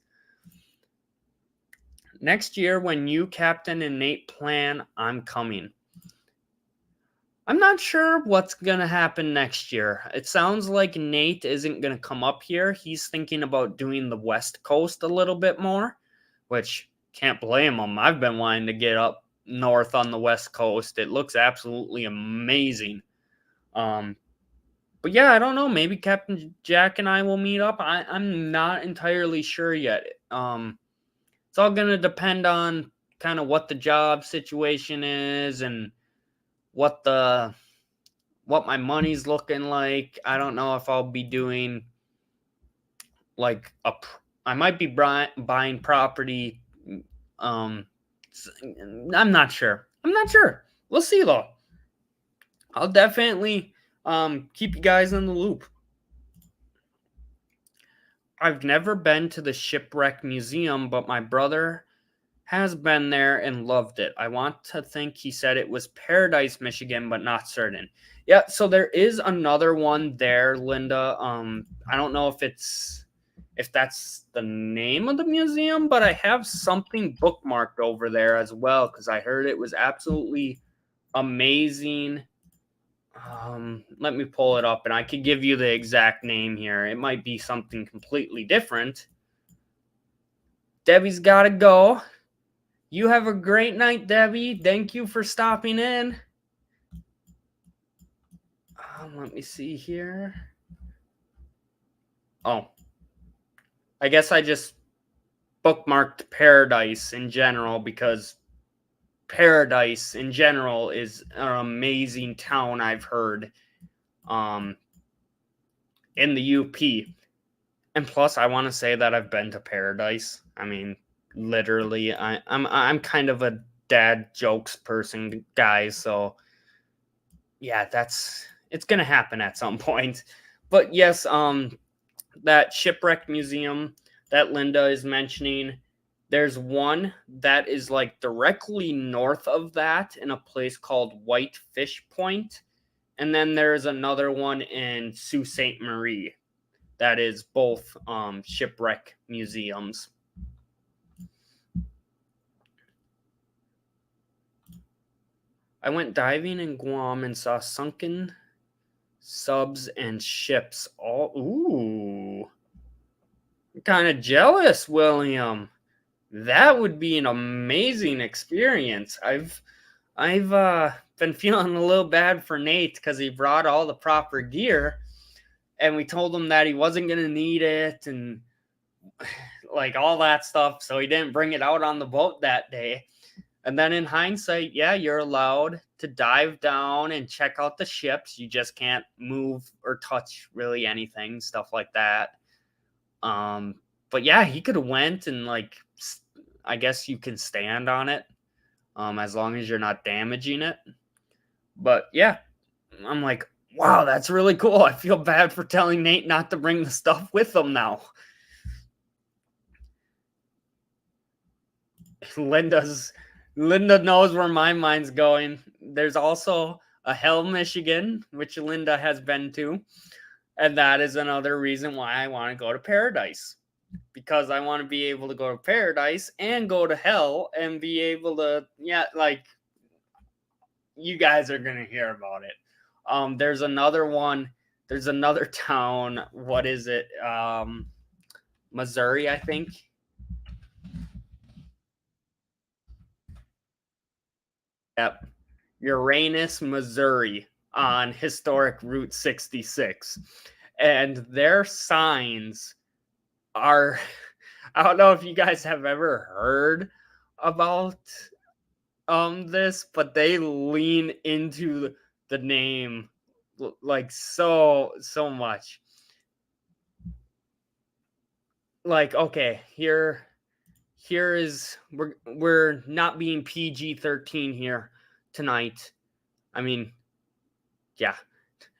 Next year, when you, Captain, and Nate plan, I'm coming. I'm not sure what's going to happen next year. It sounds like Nate isn't going to come up here. He's thinking about doing the West Coast a little bit more, which can't blame him. I've been wanting to get up north on the West Coast. It looks absolutely amazing. But yeah, I don't know. Maybe Captain Jack and I will meet up. I'm not entirely sure yet. It's all going to depend on kind of what the job situation is and what my money's looking like. I don't know if I'll be doing I might be buying property. I'm not sure. We'll see though. I'll definitely keep you guys in the loop. I've never been to the Shipwreck Museum, but my brother has been there and loved it. I want to think he said it was Paradise, Michigan, but not certain. Yeah, so there is another one there, Linda. I don't know if that's the name of the museum, but I have something bookmarked over there as well because I heard it was absolutely amazing. Let me pull it up and I could give you the exact name here. It might be something completely different. Debbie's got to go. You have a great night, Debbie. Thank you for stopping in. Let me see here. Oh, I guess I just bookmarked Paradise in general because Paradise in general is an amazing town, I've heard, in the UP. And plus, I want to say that I've been to Paradise. I mean, literally, I'm kind of a dad jokes person, guys. So yeah, it's gonna happen at some point. But yes, that shipwreck museum that Linda is mentioning, there's one that is like directly north of that in a place called White Fish Point. And then there's another one in Sault Ste. Marie that is both shipwreck museums. I went diving in Guam and saw sunken subs and ships all. Ooh, I'm kind of jealous, William. That would be an amazing experience. I've been feeling a little bad for Nate because he brought all the proper gear, and we told him that he wasn't gonna need it and like all that stuff, so he didn't bring it out on the boat that day. And then in hindsight, yeah, you're allowed to dive down and check out the ships. You just can't move or touch really anything, stuff like that. But yeah, he could have went and like, I guess you can stand on it, as long as you're not damaging it. But yeah, I'm like, wow, that's really cool. I feel bad for telling Nate not to bring the stuff with him now. Linda knows where my mind's going. There's also a Hell, Michigan, which Linda has been to. And that is another reason why I want to go to Paradise. Because I want to be able to go to Paradise and go to Hell and be able to, yeah, like, you guys are going to hear about it. There's another one. There's another town. What is it? Missouri, I think. Yep. Uranus, Missouri on historic Route 66. And their signs are, I don't know if you guys have ever heard about this, but they lean into the name like so much. Like, okay, here is, we're not being PG-13 here tonight. I mean, yeah,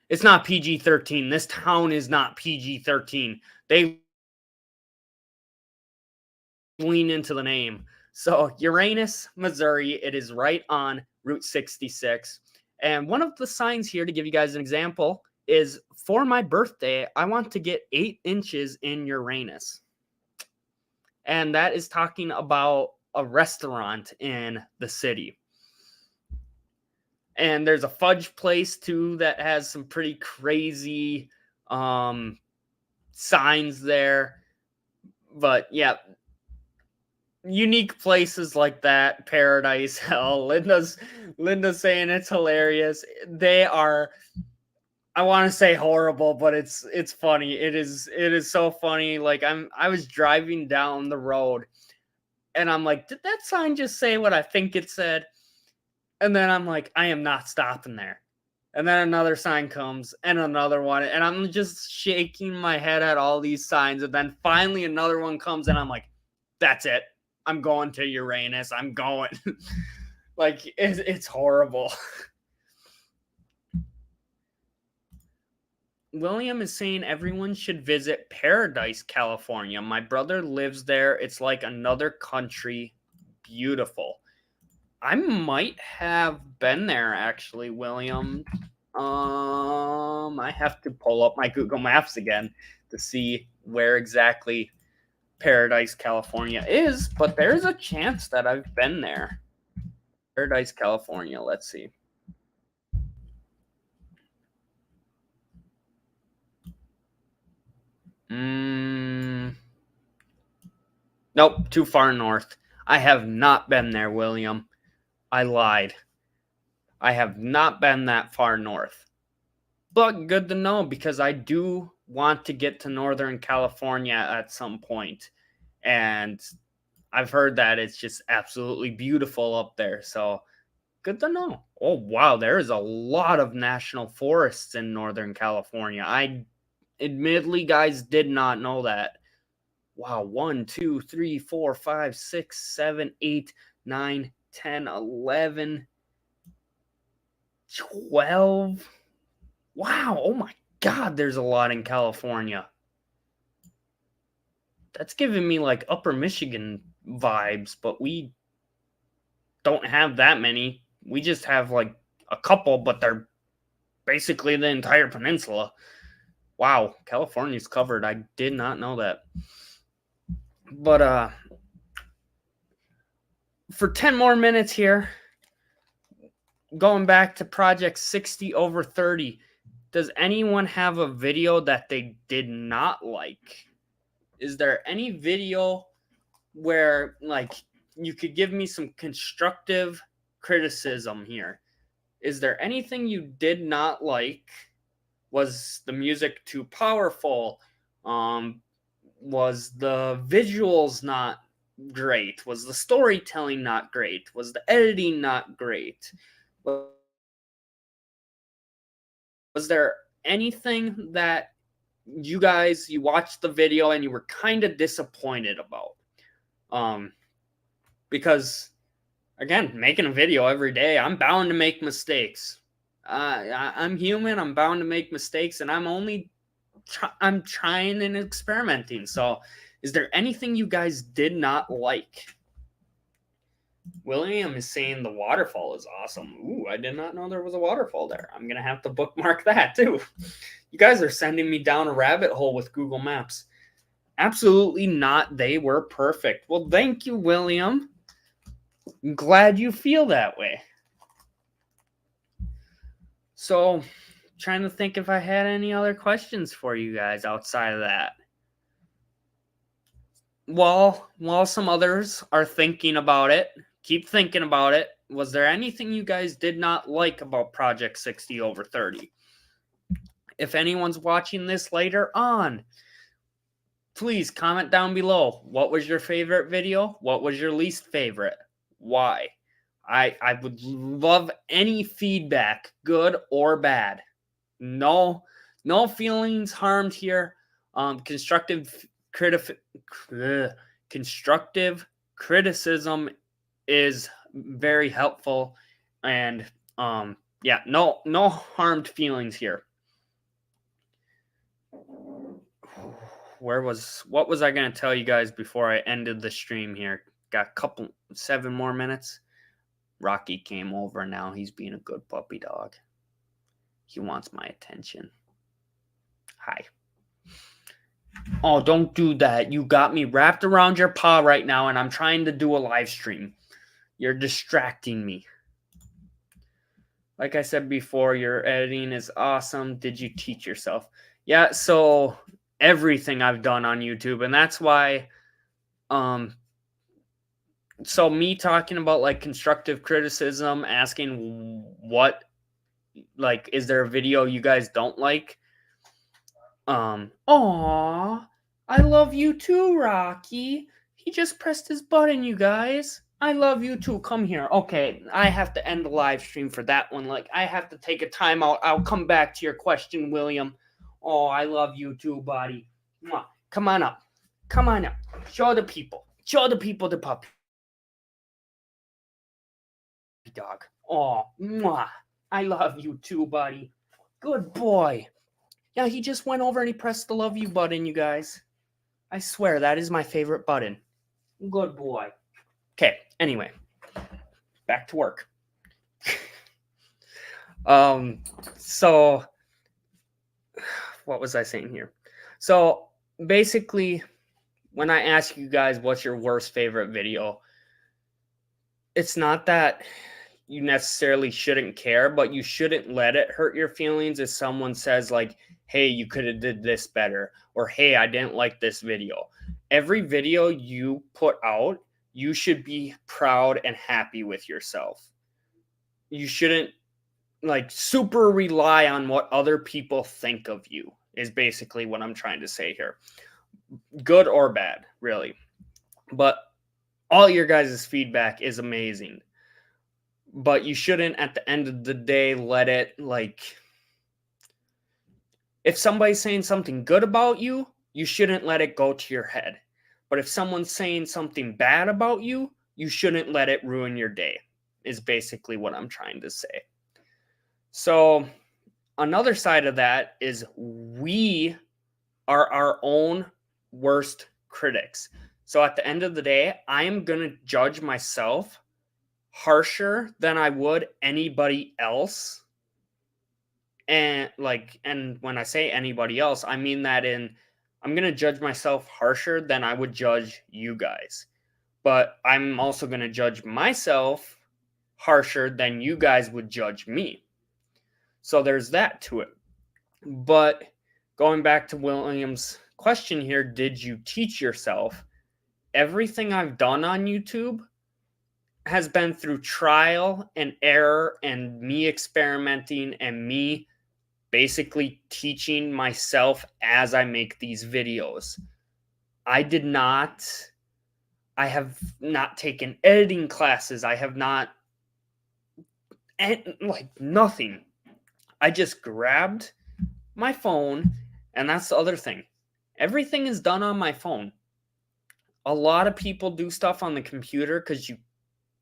it's not PG-13. This town is not PG-13. They lean into the name. So Uranus, Missouri, it is right on Route 66. And one of the signs here, to give you guys an example, is for my birthday, I want to get 8 inches in Uranus. And that is talking about a restaurant in the city. And there's a fudge place too that has some pretty crazy signs there. But yeah, unique places like that, Paradise, Hell. Linda's saying it's hilarious. They are, I want to say horrible, but it's funny. It is so funny. Like, I was driving down the road and I'm like, did that sign just say what I think it said? And then I'm like, I am not stopping there. And then another sign comes and another one. And I'm just shaking my head at all these signs. And then finally another one comes and I'm like, that's it. I'm going to Uranus. I'm going. Like, it's horrible. William is saying everyone should visit Paradise, California. My brother lives there. It's like another country. Beautiful. I might have been there actually, William. I have to pull up my Google Maps again to see where exactly Paradise, California is, but there's a chance that I've been there. Paradise, California. Let's see. Nope, too far north. I have not been there, William. I lied. I have not been that far north. But good to know because I do want to get to Northern California at some point. And I've heard that it's just absolutely beautiful up there. So good to know. Oh, wow. There is a lot of national forests in Northern California. I admittedly, guys, did not know that. Wow. 1, 2, 3, 4, 5, 6, 7, 8, 9, 10, 11. 12. Wow. Oh my God, there's a lot in California. That's giving me like Upper Michigan vibes, but we don't have that many. We just have like a couple, but they're basically the entire peninsula. Wow, California's covered. I did not know that. But for 10 more minutes here, going back to Project 60 over 30, does anyone have a video that they did not like? Is there any video where like you could give me some constructive criticism here? Is there anything you did not like? Was the music too powerful? Was the visuals not great? Was the storytelling not great? Was the editing not great? Was there anything that you watched the video and you were kind of disappointed about? Because again, making a video every day, I'm bound to make mistakes. I'm human. I'm bound to make mistakes, and I'm trying and experimenting. So, is there anything you guys did not like? William is saying the waterfall is awesome. Ooh, I did not know there was a waterfall there. I'm gonna have to bookmark that too. You guys are sending me down a rabbit hole with Google Maps. Absolutely not. They were perfect. Well, thank you, William. I'm glad you feel that way. So, trying to think if I had any other questions for you guys outside of that. While some others are thinking about it, keep thinking about it. Was there anything you guys did not like about Project 60 over 30? If anyone's watching this later on, please comment down below. What was your favorite video? What was your least favorite? Why? I would love any feedback, good or bad. No feelings harmed here. Constructive criticism is very helpful, and yeah, no harmed feelings here. What was I going to tell you guys before I ended the stream here? Got 7 more minutes. Rocky came over now. He's being a good puppy dog. He wants my attention. Hi. Oh, don't do that. You got me wrapped around your paw right now, and I'm trying to do a live stream. You're distracting me. Like I said before, your editing is awesome. Did you teach yourself? Yeah, so everything I've done on YouTube, and that's why so me talking about like constructive criticism, asking what, like, is there a video you guys don't like? Aw, I love you too, Rocky. He just pressed his button, you guys. I love you too. Come here. Okay, I have to end the live stream for that one. Like, I have to take a time out. I'll come back to your question, William. Oh, I love you too, buddy. Mwah. Come on up. Come on up. Show the people. Show the people the puppy dog. Oh, mwah. I love you too, buddy. Good boy. Yeah, he just went over and he pressed the love you button, you guys. I swear, that is my favorite button. Good boy. Okay, anyway. Back to work. So what was I saying here? So basically, when I ask you guys what's your worst favorite video, it's not that you necessarily shouldn't care, but you shouldn't let it hurt your feelings if someone says like, hey, you could have did this better, or hey, I didn't like this video. Every video you put out, you should be proud and happy with yourself. You shouldn't like super rely on what other people think of you, is basically what I'm trying to say here. Good or bad, really. But all your guys' feedback is amazing. But you shouldn't, at the end of the day, let it, like, if somebody's saying something good about you, you shouldn't let it go to your head. But if someone's saying something bad about you, you shouldn't let it ruin your day, is basically what I'm trying to say. So another side of that is we are our own worst critics. So at the end of the day, I am going to judge myself harsher than I would anybody else. And when I say anybody else, I mean that I'm going to judge myself harsher than I would judge you guys. But I'm also going to judge myself harsher than you guys would judge me. So there's that to it. But going back to William's question here, did you teach yourself? Everything I've done on YouTube has been through trial and error and me experimenting and me basically teaching myself as I make these videos. I have not taken editing classes. I have not, like, nothing. I just grabbed my phone, and that's the other thing. Everything is done on my phone. A lot of people do stuff on the computer because you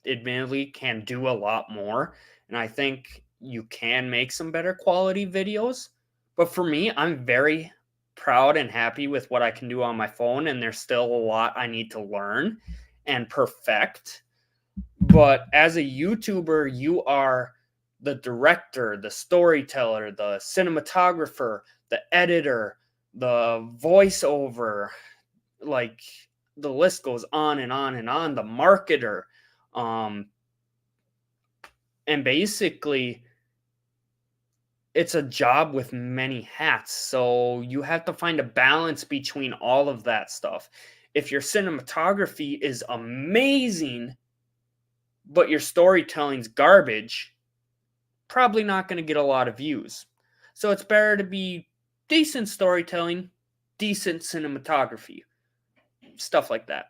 admittedly can do a lot more, and I think you can make some better quality videos. But for me, I'm very proud and happy with what I can do on my phone, and there's still a lot I need to learn and perfect. But as a YouTuber, you are the director, the storyteller, the cinematographer, the editor, the voiceover, like the list goes on and on and on, the marketer. And basically, it's a job with many hats. So you have to find a balance between all of that stuff. If your cinematography is amazing, but your storytelling's garbage, probably not going to get a lot of views. So it's better to be decent storytelling, decent cinematography, stuff like that.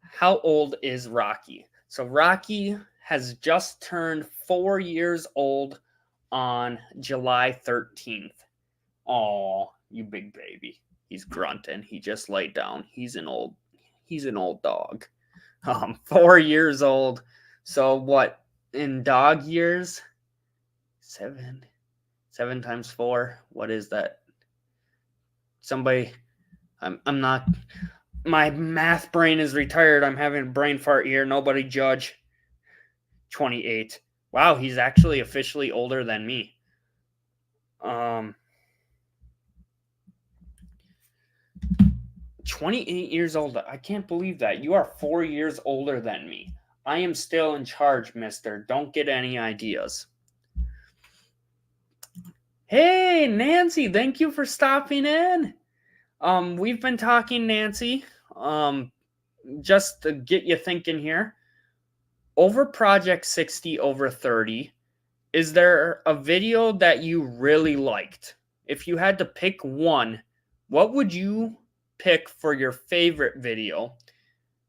How old is Rocky? So Rocky has just turned 4 years old on July 13th. Oh, you big baby. He's grunting. He just laid down. He's an old dog. 4 years old. So what in dog years? Seven times 4. What is that? Somebody, I'm not. My math brain is retired. I'm having a brain fart here. Nobody judge. 28. Wow, he's actually officially older than me. 28 years old. I can't believe that. You are 4 years older than me. I am still in charge, mister. Don't get any ideas. Hey, Nancy, thank you for stopping in. We've been talking, Nancy. Just to get you thinking here. Over Project 60 over 30, is there a video that you really liked? If you had to pick one, what would you pick for your favorite video?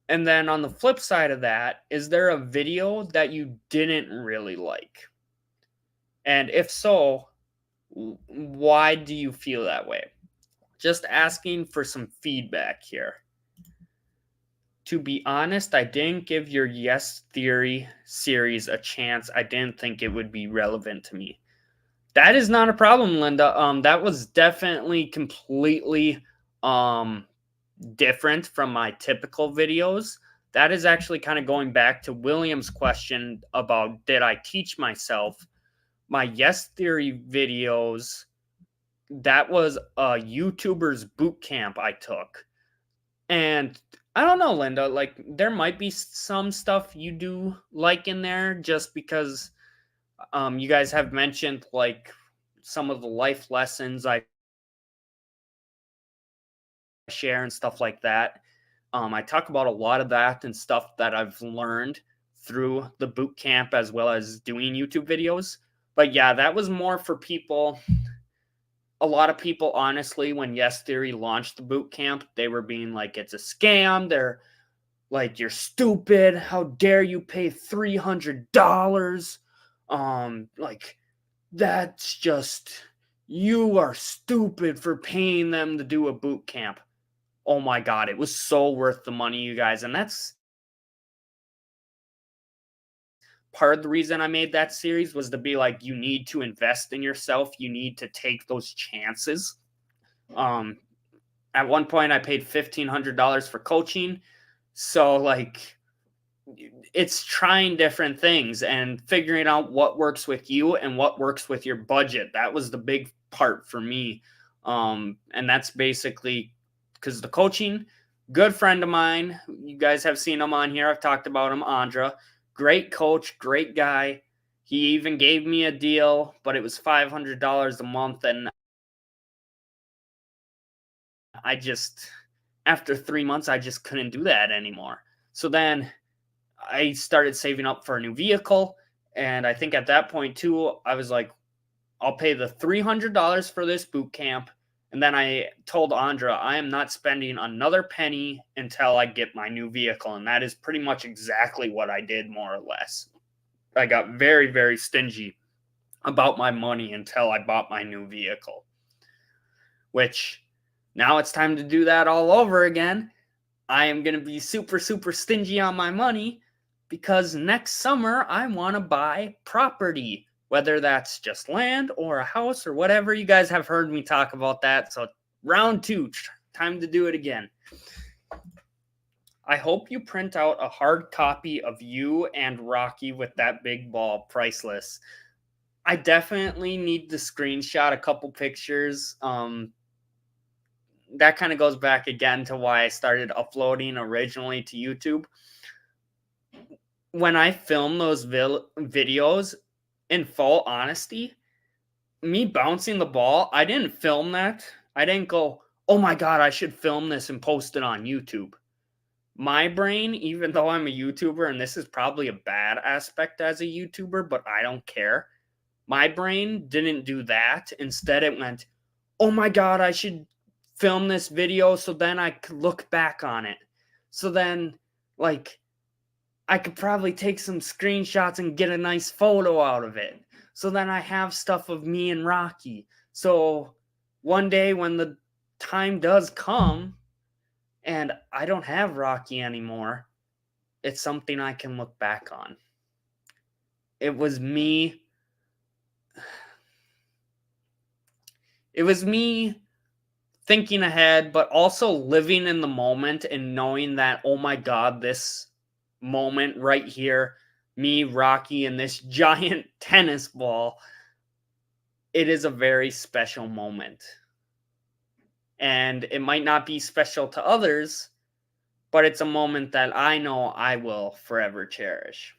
And then on the flip side of that, is there a video that you didn't really like? And if so, why do you feel that way? Just asking for some feedback here. To be honest, I didn't give your Yes Theory series a chance. I didn't think it would be relevant to me. That is not a problem, Linda. That was definitely completely different from my typical videos. That is actually kind of going back to William's question about did I teach myself? My Yes Theory videos, that was a YouTuber's boot camp I took. And I don't know, Linda, like there might be some stuff you do like in there just because you guys have mentioned like some of the life lessons I share and stuff like that. I talk about a lot of that and stuff that I've learned through the boot camp as well as doing YouTube videos. But yeah, that was more for people. A lot of people, honestly, when Yes Theory launched the boot camp, they were being like, it's a scam. They're like, you're stupid. How dare you pay $300? Like, that's just, you are stupid for paying them to do a boot camp. Oh my God, it was so worth the money, you guys. And that's part of the reason I made that series was to be like, you need to invest in yourself. You need to take those chances. At one point I paid $1,500 for coaching. So like, it's trying different things and figuring out what works with you and what works with your budget. That was the big part for me. And that's basically because the coaching, good friend of mine, you guys have seen him on here. I've talked about him, Andra. Great coach, great guy. He even gave me a deal, but it was $500 a month. And after 3 months, I just couldn't do that anymore. So then I started saving up for a new vehicle. And I think at that point too, I was like, I'll pay the $300 for this boot camp. And then I told Andra, I am not spending another penny until I get my new vehicle. And that is pretty much exactly what I did, more or less. I got very, very stingy about my money until I bought my new vehicle, which now it's time to do that all over again. I am going to be super, super stingy on my money because next summer I want to buy property, whether that's just land or a house or whatever. You guys have heard me talk about that. So round 2, time to do it again. I hope you print out a hard copy of you and Rocky with that big ball, priceless. I definitely need to screenshot a couple pictures. That kind of goes back again to why I started uploading originally to YouTube. When I film those videos, in full honesty, me bouncing the ball, I didn't film that. I didn't go, oh my God, I should film this and post it on YouTube. My brain, even though I'm a YouTuber, and this is probably a bad aspect as a YouTuber, but I don't care. My brain didn't do that. Instead, it went, oh my God, I should film this video so then I could look back on it. So then, like, I could probably take some screenshots and get a nice photo out of it. So then I have stuff of me and Rocky. So one day when the time does come and I don't have Rocky anymore, it's something I can look back on. It was me. It was me thinking ahead, but also living in the moment and knowing that, oh my God, this moment right here, me, Rocky, and this giant tennis ball, it is a very special moment. And it might not be special to others, but it's a moment that I know I will forever cherish.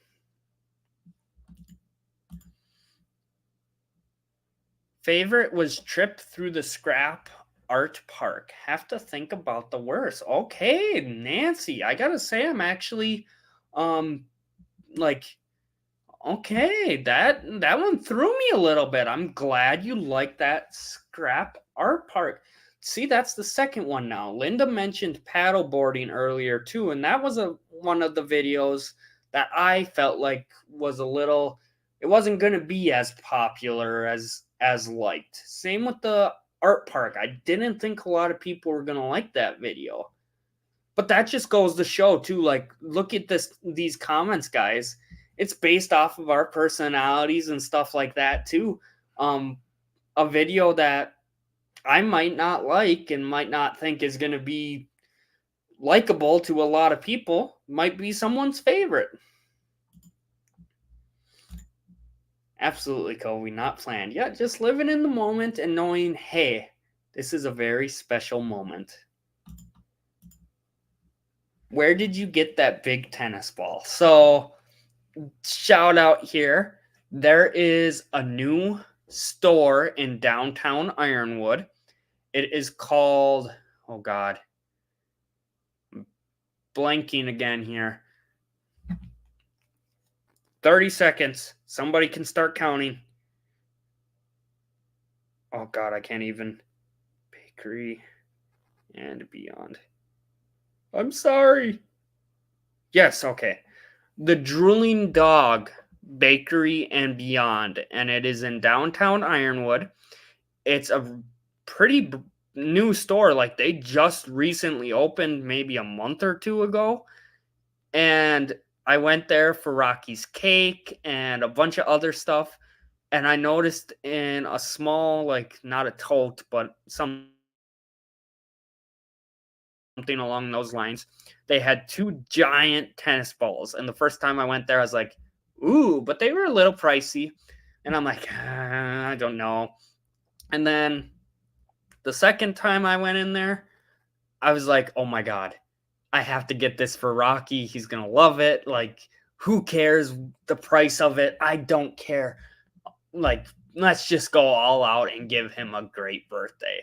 Favorite was trip through the scrap art park. Have to think about the worst. Okay, Nancy, I gotta say I'm actually like, okay, that one threw me a little bit. I'm glad you like that scrap art park. See, that's the second one now. Linda mentioned paddleboarding earlier too, and that was one of the videos that I felt like was a little, it wasn't going to be as popular as liked. Same with the art park. I didn't think a lot of people were going to like that video. But that just goes to show too, like, look at these comments, guys. It's based off of our personalities and stuff like that too. A video that I might not like and might not think is going to be likable to a lot of people might be someone's favorite. Absolutely, Kobe, not planned. Yeah, just living in the moment and knowing, hey, this is a very special moment. Where did you get that big tennis ball? So, shout out here. There is a new store in downtown Ironwood. It is called, oh God, blanking again here. 30 seconds. Somebody can start counting. Oh God, I can't even. Bakery and Beyond. I'm sorry. Yes, okay. The Drooling Dog Bakery and Beyond, and it is in downtown Ironwood. It's a pretty new store. Like, they just recently opened maybe a month or two ago. And I went there for Rocky's cake and a bunch of other stuff. And I noticed in a small, like, not a tote, but something along those lines, they had two giant tennis balls. And the first time I went there, I was like, ooh, but they were a little pricey. And I'm like, I don't know. And then the second time I went in there, I was like, oh my God, I have to get this for Rocky. He's going to love it. Like, who cares the price of it? I don't care. Like, let's just go all out and give him a great birthday.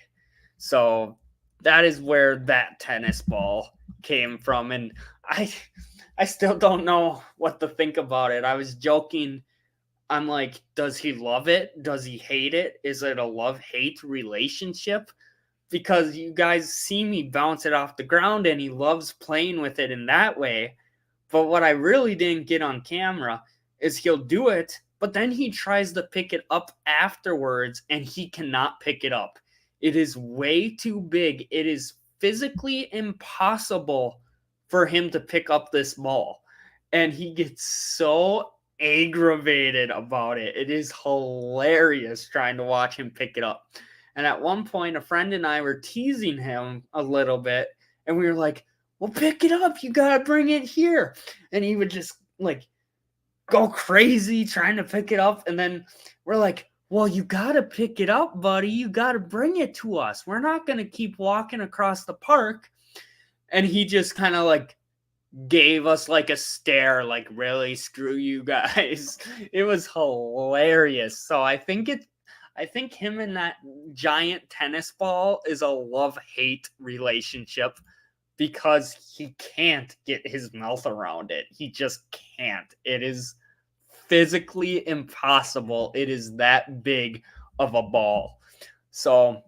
So that is where that tennis ball came from. And I still don't know what to think about it. I was joking. I'm like, does he love it? Does he hate it? Is it a love-hate relationship? Because you guys see me bounce it off the ground and he loves playing with it in that way. But what I really didn't get on camera is he'll do it, but then he tries to pick it up afterwards and he cannot pick it up. It is way too big. It is physically impossible for him to pick up this ball. And he gets so aggravated about it. It is hilarious trying to watch him pick it up. And at one point, a friend and I were teasing him a little bit, and we were like, well, pick it up. You got to bring it here. And he would just like go crazy trying to pick it up. And then we're like, well, you got to pick it up, buddy. You got to bring it to us. We're not going to keep walking across the park. And he just kind of like gave us like a stare, like, really, screw you guys. It was hilarious. So I think him and that giant tennis ball is a love-hate relationship because he can't get his mouth around it. He just can't. It is physically impossible. It is that big of a ball. So,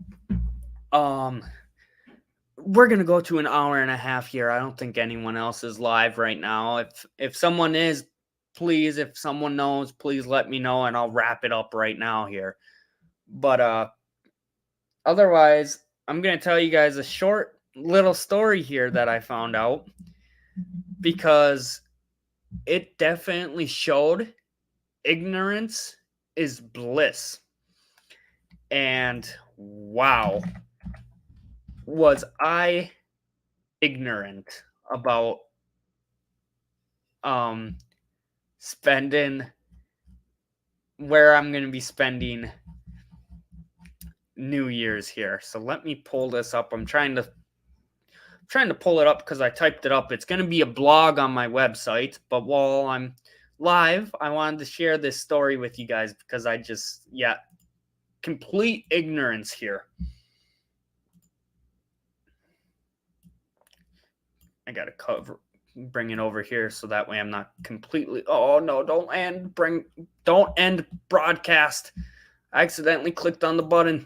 we're going to go to an hour and a half here. I don't think anyone else is live right now. If someone is, please, if someone knows, please let me know and I'll wrap it up right now here. But otherwise, I'm going to tell you guys a short little story here that I found out because it definitely showed ignorance is bliss. And wow, was I ignorant about spending where I'm going to be spending New Year's here. So let me pull this up. I'm trying to pull it up because I typed it up. It's going to be a blog on my website, but while I'm live, I wanted to share this story with you guys because I just, complete ignorance here. I got to bring it over here so that way I'm not completely, oh no, don't end broadcast. I accidentally clicked on the button.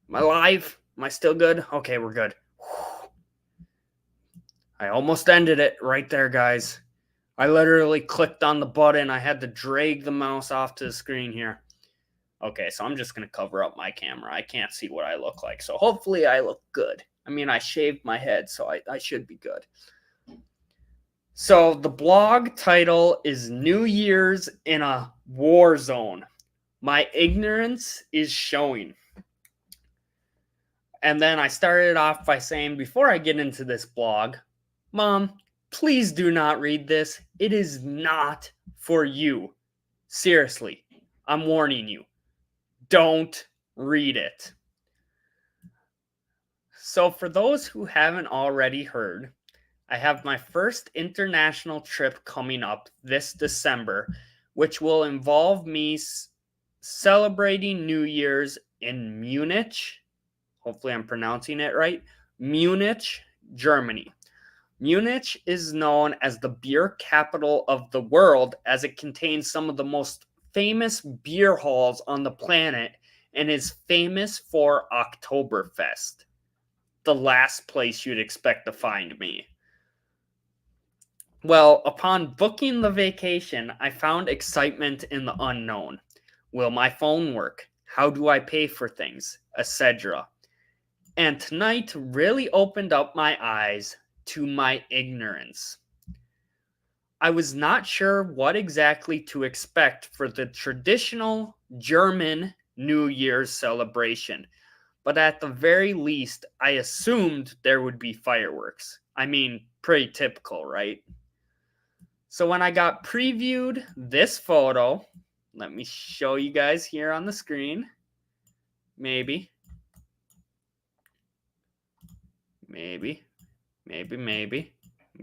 Am I live? Am I still good? Okay, we're good. I almost ended it right there, guys. I literally clicked on the button. I had to drag the mouse off to the screen here. Okay, so I'm just going to cover up my camera. I can't see what I look like. So hopefully I look good. I mean, I shaved my head, so I should be good. So the blog title is New Year's in a War Zone. My ignorance is showing. And then I started off by saying, before I get into this blog, Mom, please do not read this. It is not for you. Seriously, I'm warning you. Don't read it. So for those who haven't already heard, I have my first international trip coming up this December, which will involve me celebrating New Year's in Munich. Hopefully I'm pronouncing it right. Munich, Germany. Munich is known as the beer capital of the world as it contains some of the most famous beer halls on the planet and is famous for Oktoberfest, the last place you'd expect to find me. Well, upon booking the vacation, I found excitement in the unknown. Will my phone work? How do I pay for things? Etc. And tonight really opened up my eyes to my ignorance. I was not sure what exactly to expect for the traditional German New Year's celebration, but at the very least, I assumed there would be fireworks. I mean, pretty typical, right? So when I got previewed this photo, let me show you guys here on the screen. Maybe. I'm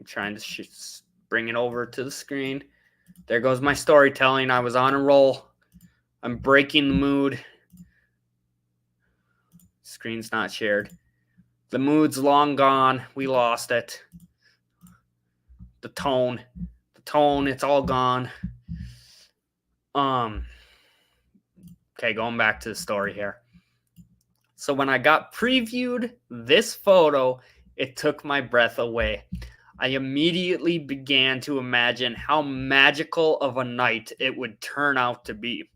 trying to bring it over to the screen. There goes my storytelling. I was on a roll. I'm breaking the mood. Screen's not shared. The mood's long gone. We lost it. The tone, it's all gone. Okay, going back to the story here. So when I got previewed this photo, it took my breath away. I immediately began to imagine how magical of a night it would turn out to be.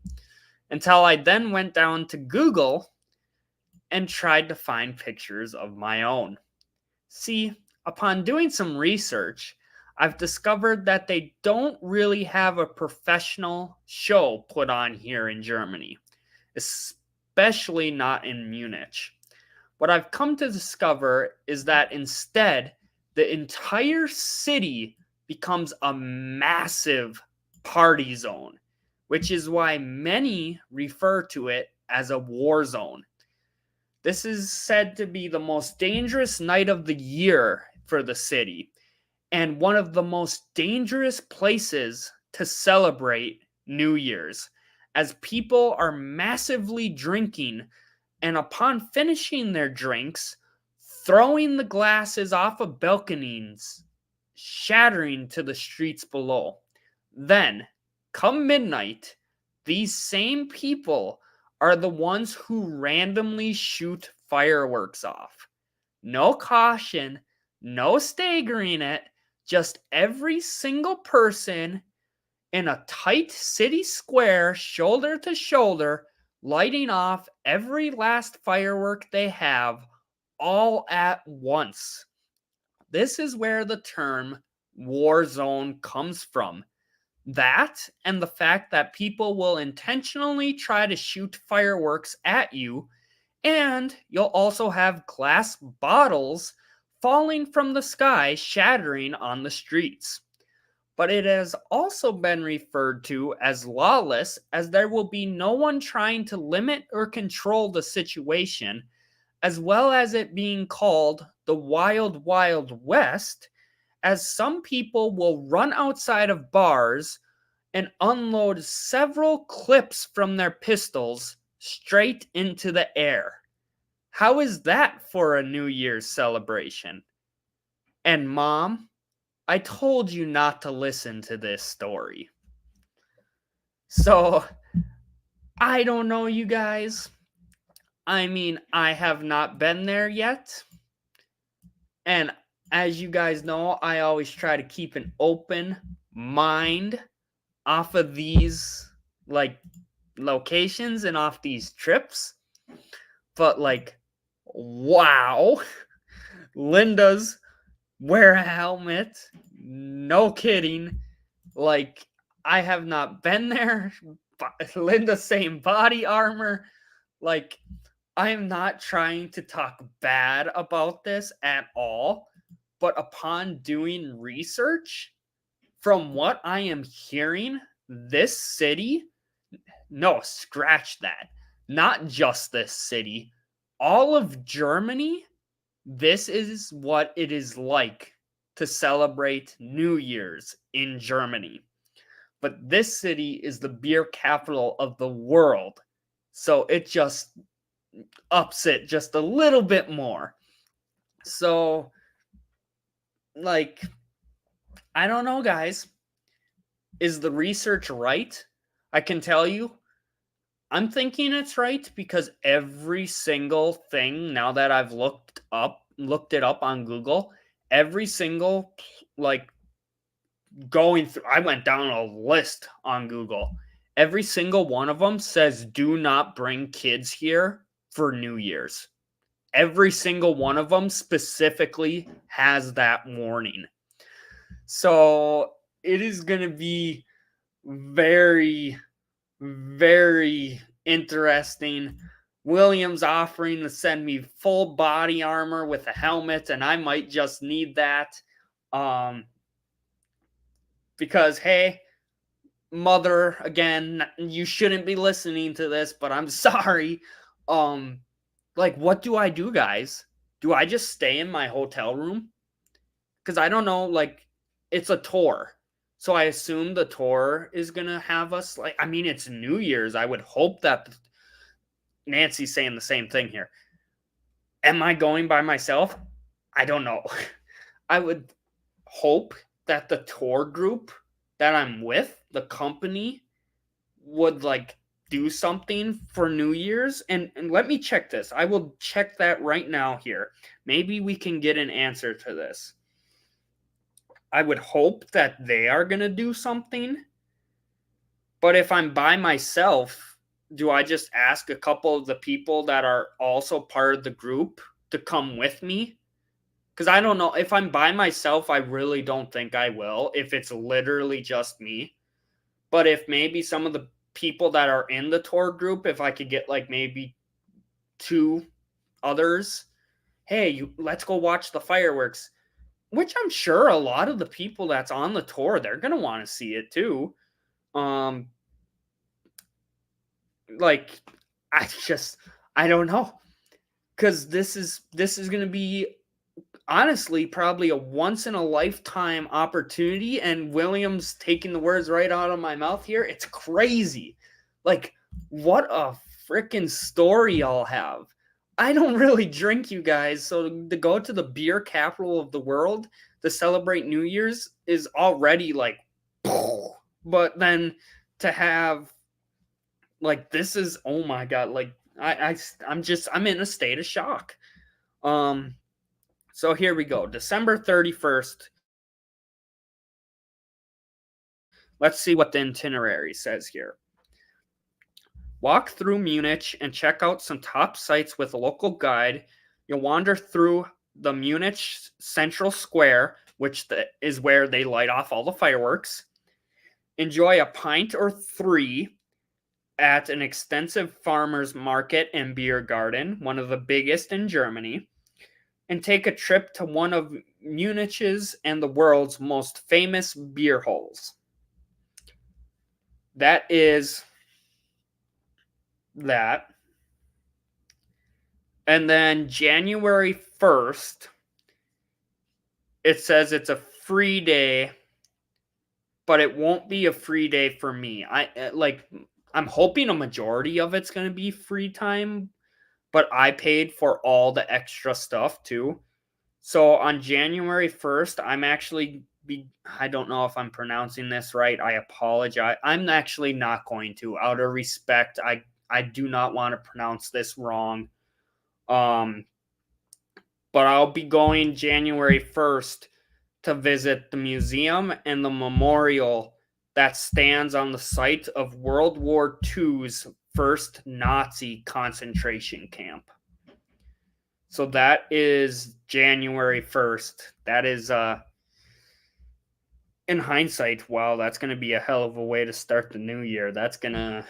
Until I then went down to Google and tried to find pictures of my own. See, upon doing some research, I've discovered that they don't really have a professional show put on here in Germany, especially not in Munich. What I've come to discover is that instead, the entire city becomes a massive party zone, which is why many refer to it as a war zone. This is said to be the most dangerous night of the year for the city and one of the most dangerous places to celebrate New Year's, as people are massively drinking and upon finishing their drinks, throwing the glasses off of balconies, shattering to the streets below. Then, come midnight, these same people are the ones who randomly shoot fireworks off. No caution, no staggering it, just every single person in a tight city square, shoulder to shoulder, lighting off every last firework they have, all at once. This is where the term war zone comes from. That and the fact that people will intentionally try to shoot fireworks at you, and you'll also have glass bottles falling from the sky, shattering on the streets. But it has also been referred to as lawless, as there will be no one trying to limit or control the situation, as well as it being called the Wild Wild West, as some people will run outside of bars and unload several clips from their pistols straight into the air. How is that for a New Year's celebration? And Mom, I told you not to listen to this story. So, I don't know, you guys. I mean, I have not been there yet. And as you guys know, I always try to keep an open mind off of these locations and off these trips. But wow. Linda's wear a helmet. No kidding. I have not been there. Linda, same body armor. I am not trying to talk bad about this at all, but upon doing research, from what I am hearing, this city, no, scratch that. Not just this city, all of Germany, this is what it is like to celebrate New Year's in Germany. But this city is the beer capital of the world, so it just ups it just a little bit more. So, I don't know, guys. Is the research right? I can tell you, I'm thinking it's right because every single thing, now that I've looked it up on Google, every single going through, I went down a list on Google. Every single one of them says do not bring kids here for New Year's. Every single one of them specifically has that warning. So it is going to be very, very interesting. Williams offering to send me full body armor with a helmet, and I might just need that. Because, hey, mother, again, you shouldn't be listening to this, but I'm sorry. Like, what do I do, guys? Do I just stay in my hotel room? Because I don't know, like, it's a tour. So I assume the tour is going to have us, like, I mean, it's New Year's. I would hope that Nancy's saying the same thing here. Am I going by myself? I don't know. I would hope that the tour group that I'm with, the company, would like do something for New Year's. And let me check this. I will check that right now here. Maybe we can get an answer to this. I would hope that they are going to do something. But if I'm by myself, do I just ask a couple of the people that are also part of the group to come with me? Because I don't know. If I'm by myself, I really don't think I will, if it's literally just me. But if maybe some of the people that are in the tour group, if I could get like maybe 2 others, hey, let's go watch the fireworks. Which I'm sure a lot of the people that's on the tour, they're gonna want to see it too. Like, I don't know, because this is gonna be honestly probably a once in a lifetime opportunity, and Williams taking the words right out of my mouth here. It's crazy. Like, what a freaking story I'll have. I don't really drink, you guys, so to go to the beer capital of the world to celebrate New Year's is already like, but then to have like, this is, oh my god, like I'm in a state of shock. So here we go. December 31st. Let's see what the itinerary says here. Walk through Munich and check out some top sites with a local guide. You'll wander through the Munich Central Square, which is where they light off all the fireworks. Enjoy a pint or 3 at an extensive farmers market and beer garden, one of the biggest in Germany. And take a trip to one of Munich's and the world's most famous beer halls. That is that. And then January 1st, it says it's a free day, but it won't be a free day for me. I'm hoping a majority of it's going to be free time, but I paid for all the extra stuff too. So on January 1st, I don't know if I'm pronouncing this right. I apologize. I'm actually not going to. Out of respect, I do not want to pronounce this wrong. But I'll be going January 1st to visit the museum and the memorial that stands on the site of World War II's first Nazi concentration camp. So that is January 1st. That is, in hindsight, wow, that's going to be a hell of a way to start the new year. It's going to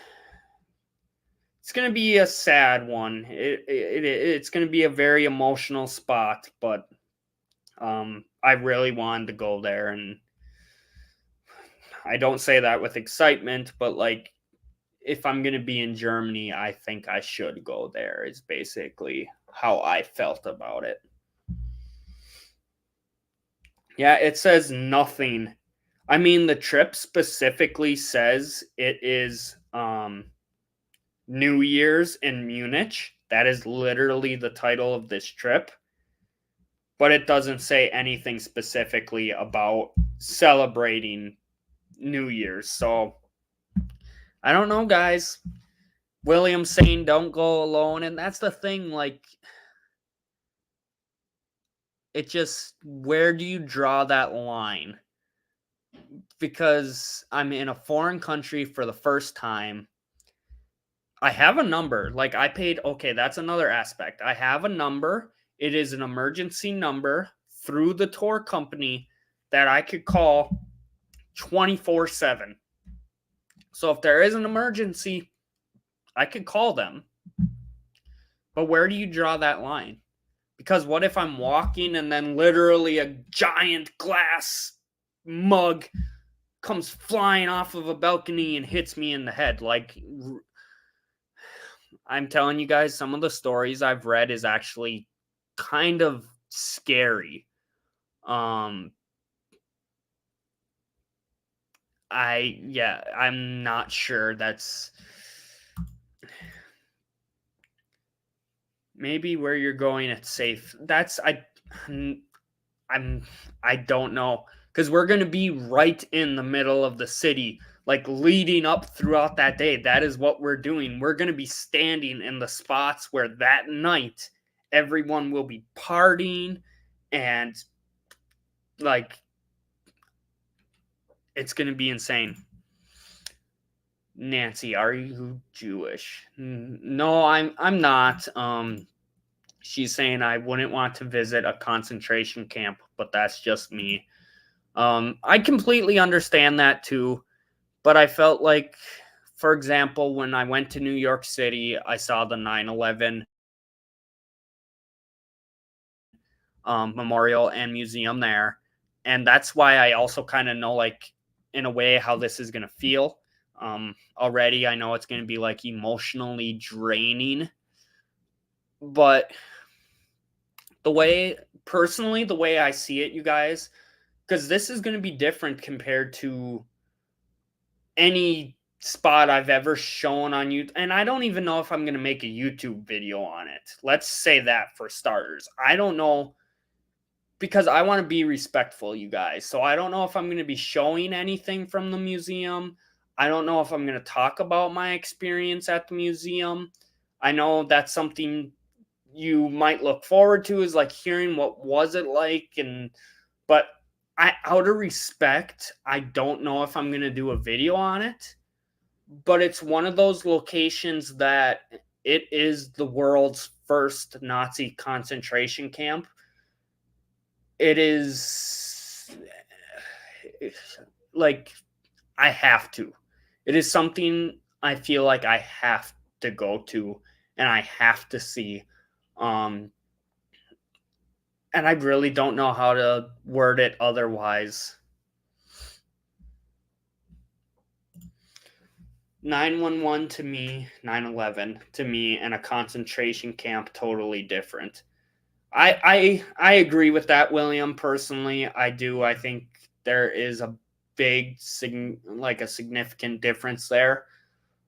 be a sad one. It's going to be a very emotional spot, but I really wanted to go there, and I don't say that with excitement, but like, if I'm going to be in Germany, I think I should go there, is basically how I felt about it. Yeah, it says nothing. I mean, the trip specifically says it is New Year's in Munich. That is literally the title of this trip. But it doesn't say anything specifically about celebrating New Year's. So I don't know, guys. William saying don't go alone, and that's the thing, like, it just, where do you draw that line? Because I'm in a foreign country for the first time. I have a number. Like, I paid, okay, that's another aspect. I have a number. It is an emergency number through the tour company that I could call 24/7. So if there is an emergency, I could call them. But where do you draw that line? Because what if I'm walking and then literally a giant glass mug comes flying off of a balcony and hits me in the head? Like, I'm telling you guys, some of the stories I've read is actually kind of scary. I'm not sure. That's maybe where you're going. It's safe. I don't know, because we're gonna be right in the middle of the city, like leading up throughout that day. That is what we're doing. We're gonna be standing in the spots where that night everyone will be partying, and like it's gonna be insane. Nancy, are you Jewish? No, I'm not. She's saying I wouldn't want to visit a concentration camp, but that's just me. I completely understand that too, but I felt like, for example, when I went to New York City, I saw the 9/11 memorial and museum there, and that's why I also kind of know, like, in a way, how this is gonna feel. Already, I know it's gonna be like emotionally draining, but the way I see it, you guys, because this is gonna be different compared to any spot I've ever shown on YouTube. And I don't even know if I'm going to make a YouTube video on it. Let's say that for starters. I don't know, because I want to be respectful, you guys. So I don't know if I'm going to be showing anything from the museum. I don't know if I'm going to talk about my experience at the museum. I know that's something you might look forward to, is like hearing what was it like, but out of respect, I don't know if I'm going to do a video on it. But it's one of those locations that it is the world's first Nazi concentration camp. It is like, I have to. It is something I feel like I have to go to and I have to see. Um, and I really don't know how to word it otherwise. 9/11 to me, 9/11 to me, and a concentration camp totally different. I agree with that, William. Personally, I do. I think there is a big a significant difference there.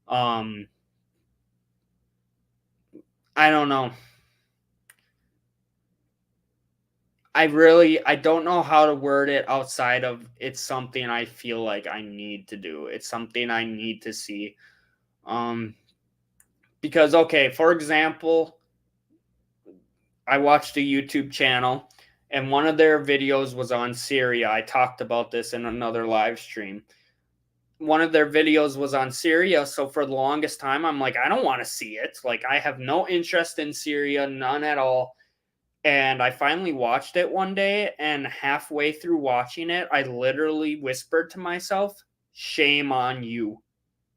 Um, I don't know. I don't know how to word it outside of, it's something I feel like I need to do. It's something I need to see. Um, because, okay, for example, I watched a YouTube channel and one of their videos was on Syria. I talked about this in another live stream. One of their videos was on Syria. So for the longest time, I'm like, I don't want to see it. Like, I have no interest in Syria, none at all. And I finally watched it one day, and halfway through watching it, I literally whispered to myself, shame on you.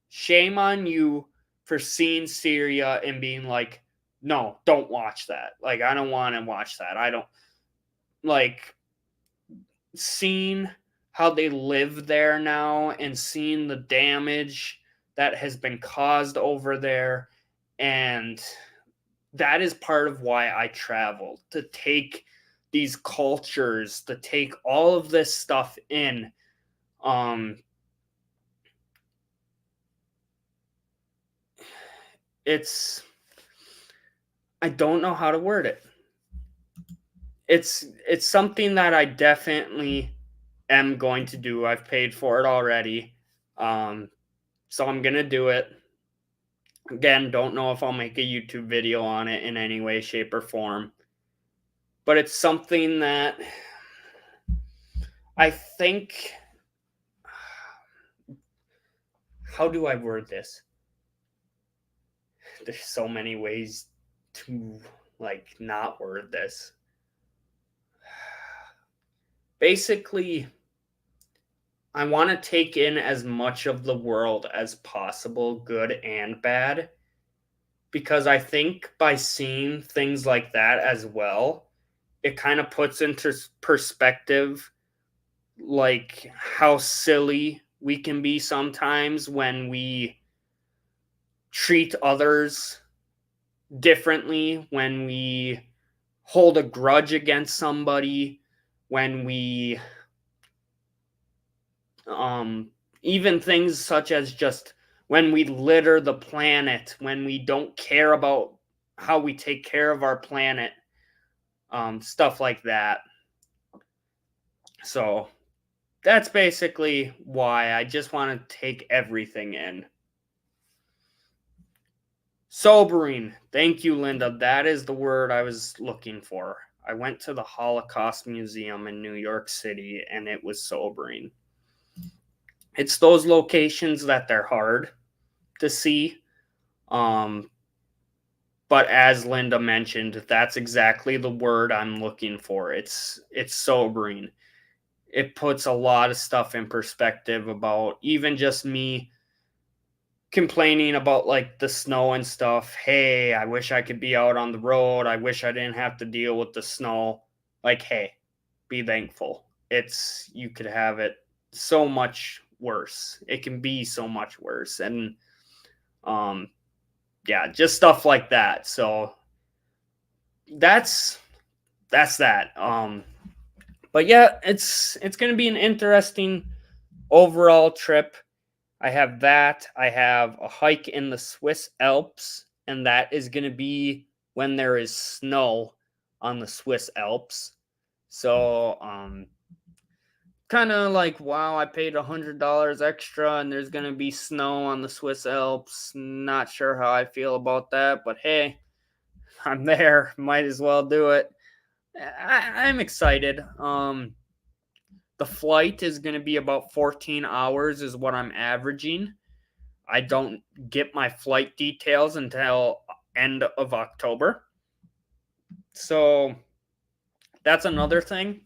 Shame on you for seeing Syria and being like, no, don't watch that. Like, I don't want to watch that. I don't like seeing how they live there now and seeing the damage that has been caused over there. And that is part of why I travel, to take these cultures, to take all of this stuff in. Um, it's, I don't know how to word it. It's something that I definitely am going to do. I've paid for it already. So I'm gonna do it. Again, don't know if I'll make a YouTube video on it in any way, shape, or form. But it's something that I think, how do I word this? There's so many ways to like not word this. Basically, I want to take in as much of the world as possible, good and bad, because I think by seeing things like that as well, it kind of puts into perspective like how silly we can be sometimes when we treat others differently, when we hold a grudge against somebody, when we even things such as just when we litter the planet, when we don't care about how we take care of our planet, stuff like that. So that's basically why I just want to take everything in. Sobering. Thank you, Linda. That is the word I was looking for. I went to the Holocaust Museum in New York City and it was sobering. It's those locations that they're hard to see. But as Linda mentioned, that's exactly the word I'm looking for. It's sobering. It puts a lot of stuff in perspective about even just me complaining about like the snow and stuff. Hey, I wish I could be out on the road. I wish I didn't have to deal with the snow. Like, hey, be thankful. You could have it so much worse. It can be so much worse. And yeah, just stuff like that. So that's that. But yeah, it's going to be an interesting overall trip. I have that. I have a hike in the Swiss Alps, and that is going to be when there is snow on the Swiss Alps. So, kind of like, wow, I paid $100 extra, and there's going to be snow on the Swiss Alps. Not sure how I feel about that, but hey, I'm there. Might as well do it. I'm excited. The flight is going to be about 14 hours is what I'm averaging. I don't get my flight details until end of October. So that's another thing.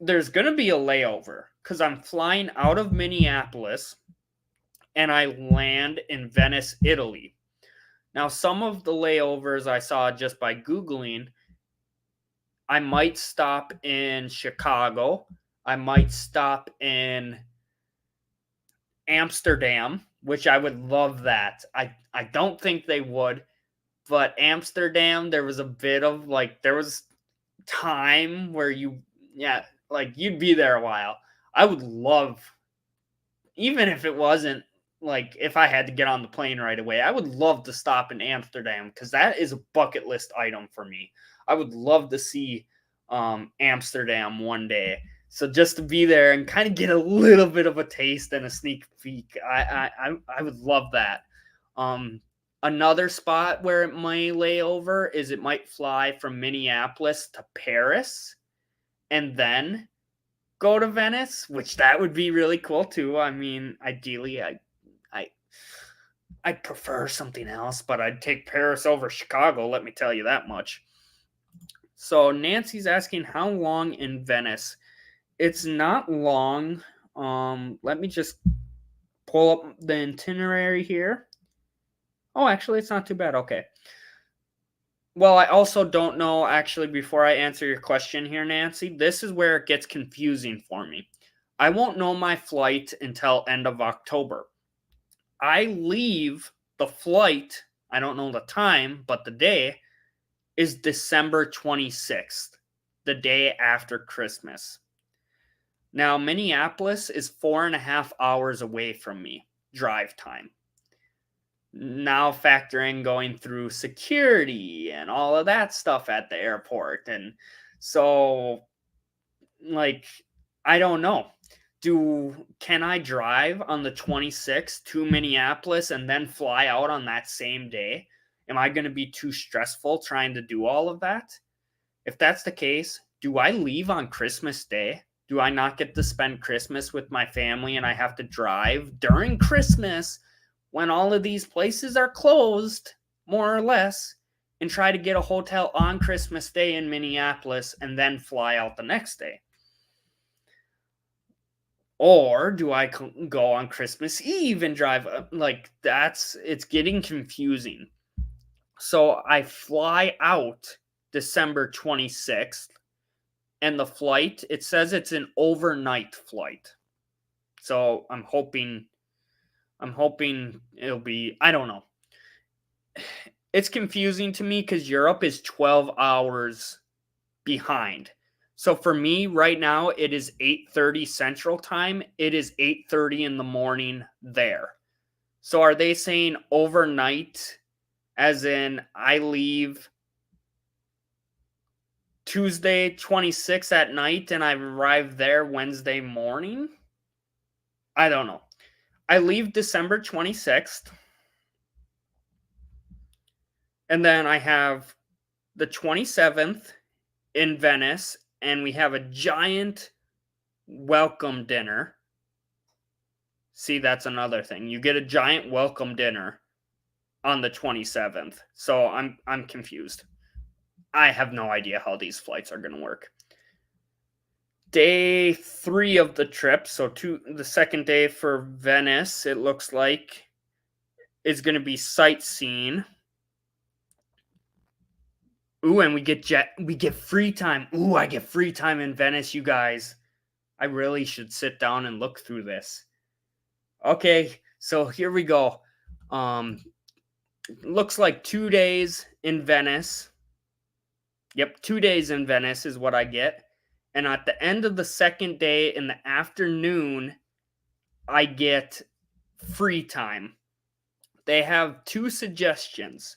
There's going to be a layover because I'm flying out of Minneapolis and I land in Venice, Italy. Now, some of the layovers I saw just by Googling, I might stop in Chicago. I might stop in Amsterdam, which I would love that. I don't think they would, but Amsterdam, there was a bit of like, there was time where like you'd be there a while. I would love, even if it wasn't like if I had to get on the plane right away, I would love to stop in Amsterdam because that is a bucket list item for me. I would love to see Amsterdam one day. So just to be there and kind of get a little bit of a taste and a sneak peek, I would love that. Another spot where it might lay over is it might fly from Minneapolis to Paris and then go to Venice, which that would be really cool too. I mean, ideally, I'd prefer something else, but I'd take Paris over Chicago. Let me tell you that much. So Nancy's asking how long in Venice. It's not long. Let me just pull up the itinerary here. Oh, actually, it's not too bad. Okay. Well, I also don't know, actually, before I answer your question here, Nancy, this is where it gets confusing for me. I won't know my flight until end of October. I leave the flight, I don't know the time, but the day is December 26th, the day after Christmas. Now, Minneapolis is 4.5 hours away from me, drive time. Now factor in going through security and all of that stuff at the airport. And so, like, I don't know. Can I drive on the 26th to Minneapolis and then fly out on that same day? Am I going to be too stressful trying to do all of that? If that's the case, do I leave on Christmas Day? Do I not get to spend Christmas with my family and I have to drive during Christmas when all of these places are closed, more or less, and try to get a hotel on Christmas Day in Minneapolis and then fly out the next day? Or do I go on Christmas Eve and drive? It's getting confusing. So I fly out December 26th, and the flight, it says it's an overnight flight. So I'm hoping it'll be, I don't know. It's confusing to me because Europe is 12 hours behind. So for me right now, it is 8:30 Central Time. It is 8:30 in the morning there. So are they saying overnight, as in I leave Tuesday 26th at night and I arrive there Wednesday morning? I don't know. I leave December 26th. And then I have the 27th in Venice, and we have a giant welcome dinner. See, that's another thing. You get a giant welcome dinner on the 27th. So I'm confused. I have no idea how these flights are going to work. Day 3 of the trip, so the second day for Venice, it looks like, is going to be sightseeing. Ooh, and we get free time. Ooh, I get free time in Venice, you guys. I really should sit down and look through this. Okay, so here we go. Looks like 2 days in Venice. Yep, 2 days in Venice is what I get. And at the end of the second day in the afternoon, I get free time. They have 2 suggestions.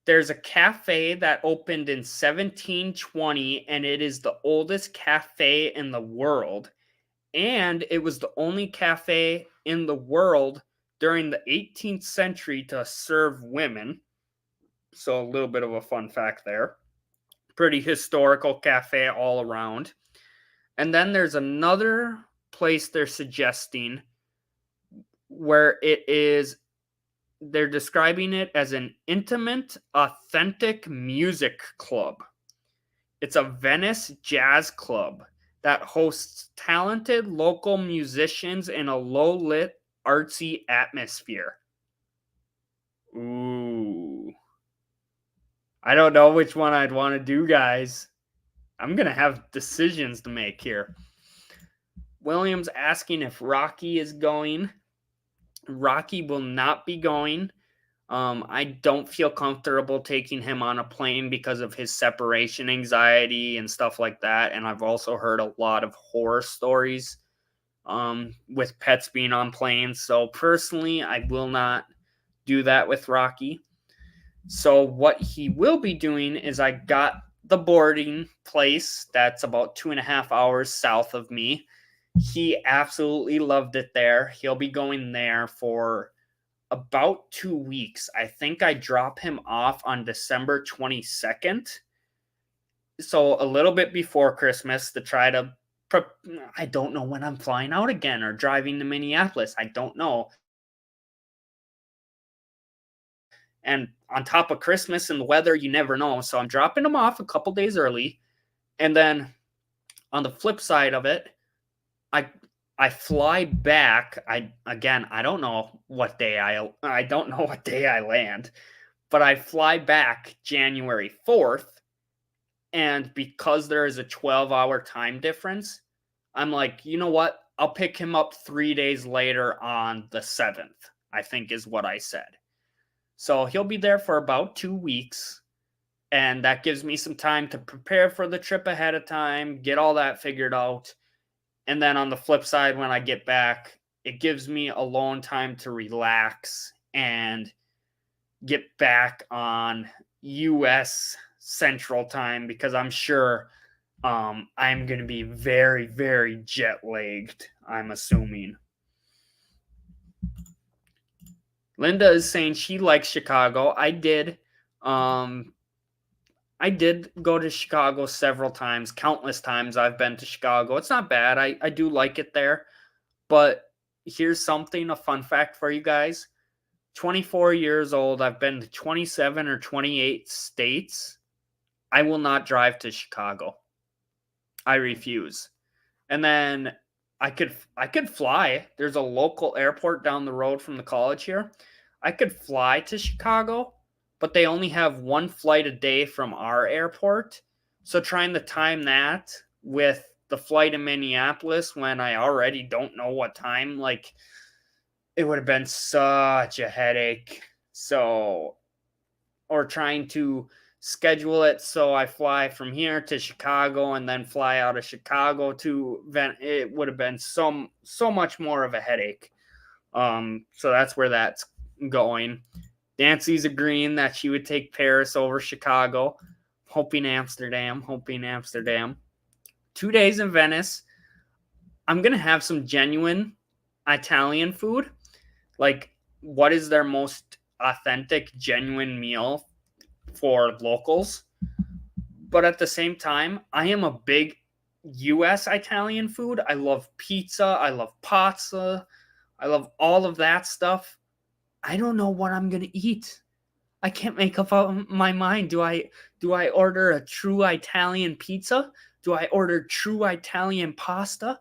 There's a cafe that opened in 1720, and it is the oldest cafe in the world. And it was the only cafe in the world during the 18th century to serve women. So a little bit of a fun fact there. Pretty historical cafe all around. And then there's another place they're suggesting where they're describing it as an intimate, authentic music club. It's a Venice jazz club that hosts talented local musicians in a low-lit, artsy atmosphere. Ooh. I don't know which one I'd want to do, guys. I'm going to have decisions to make here. William's asking if Rocky is going. Rocky will not be going. I don't feel comfortable taking him on a plane because of his separation anxiety and stuff like that. And I've also heard a lot of horror stories with pets being on planes. So personally, I will not do that with Rocky. So what he will be doing is I got the boarding place that's about 2.5 hours south of me. He absolutely loved it there. He'll be going there for about 2 weeks. I think I drop him off on December 22nd. So a little bit before Christmas to try to, I don't know when I'm flying out again or driving to Minneapolis. I don't know. And on top of Christmas and the weather, you never know. So I'm dropping him off a couple days early. And then on the flip side of it, I fly back. I don't know what day I don't know what day I land, but I fly back January 4th, and because there is a 12-hour time difference, I'm like, you know what? I'll pick him up 3 days later on the 7th, I think is what I said. So he'll be there for about 2 weeks, and that gives me some time to prepare for the trip ahead of time, get all that figured out. And then on the flip side, when I get back, it gives me alone time to relax and get back on U.S. Central Time because I'm sure I'm going to be very, very jet-lagged, I'm assuming. Linda is saying she likes Chicago. I did. I did go to Chicago several times, countless times I've been to Chicago. It's not bad. I do like it there. But here's a fun fact for you guys. 24 years old. I've been to 27 or 28 states. I will not drive to Chicago. I refuse. And then I could fly. There's a local airport down the road from the college here. I could fly to Chicago, but they only have one flight a day from our airport. So trying to time that with the flight in Minneapolis when I already don't know what time, like it would have been such a headache. So, or trying to schedule it so I fly from here to Chicago and then fly out of Chicago to it would have been so much more of a headache. So that's where that's going. Nancy's agreeing that she would take Paris over Chicago. Hoping Amsterdam. 2 days in Venice. I'm gonna have some genuine Italian food. Like, what is their most authentic, genuine meal for locals? But at the same time, I am a big US Italian food. I love pizza. I love pasta. I love all of that stuff. I don't know what I'm going to eat. I can't make up my mind. Do I order a true Italian pizza? Do I order true Italian pasta?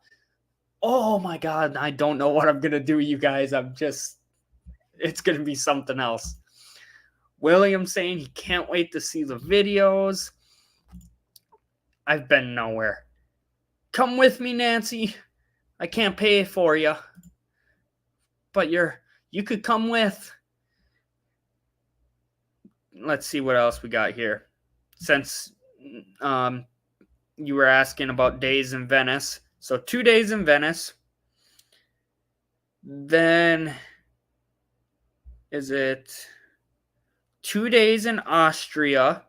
Oh my God, I don't know what I'm going to do, you guys. It's going to be something else. William saying he can't wait to see the videos. I've been nowhere. Come with me, Nancy. I can't pay for you, but you could come with. Let's see what else we got here. Since you were asking about days in Venice, so 2 days in Venice. Then is it 2 days in Austria?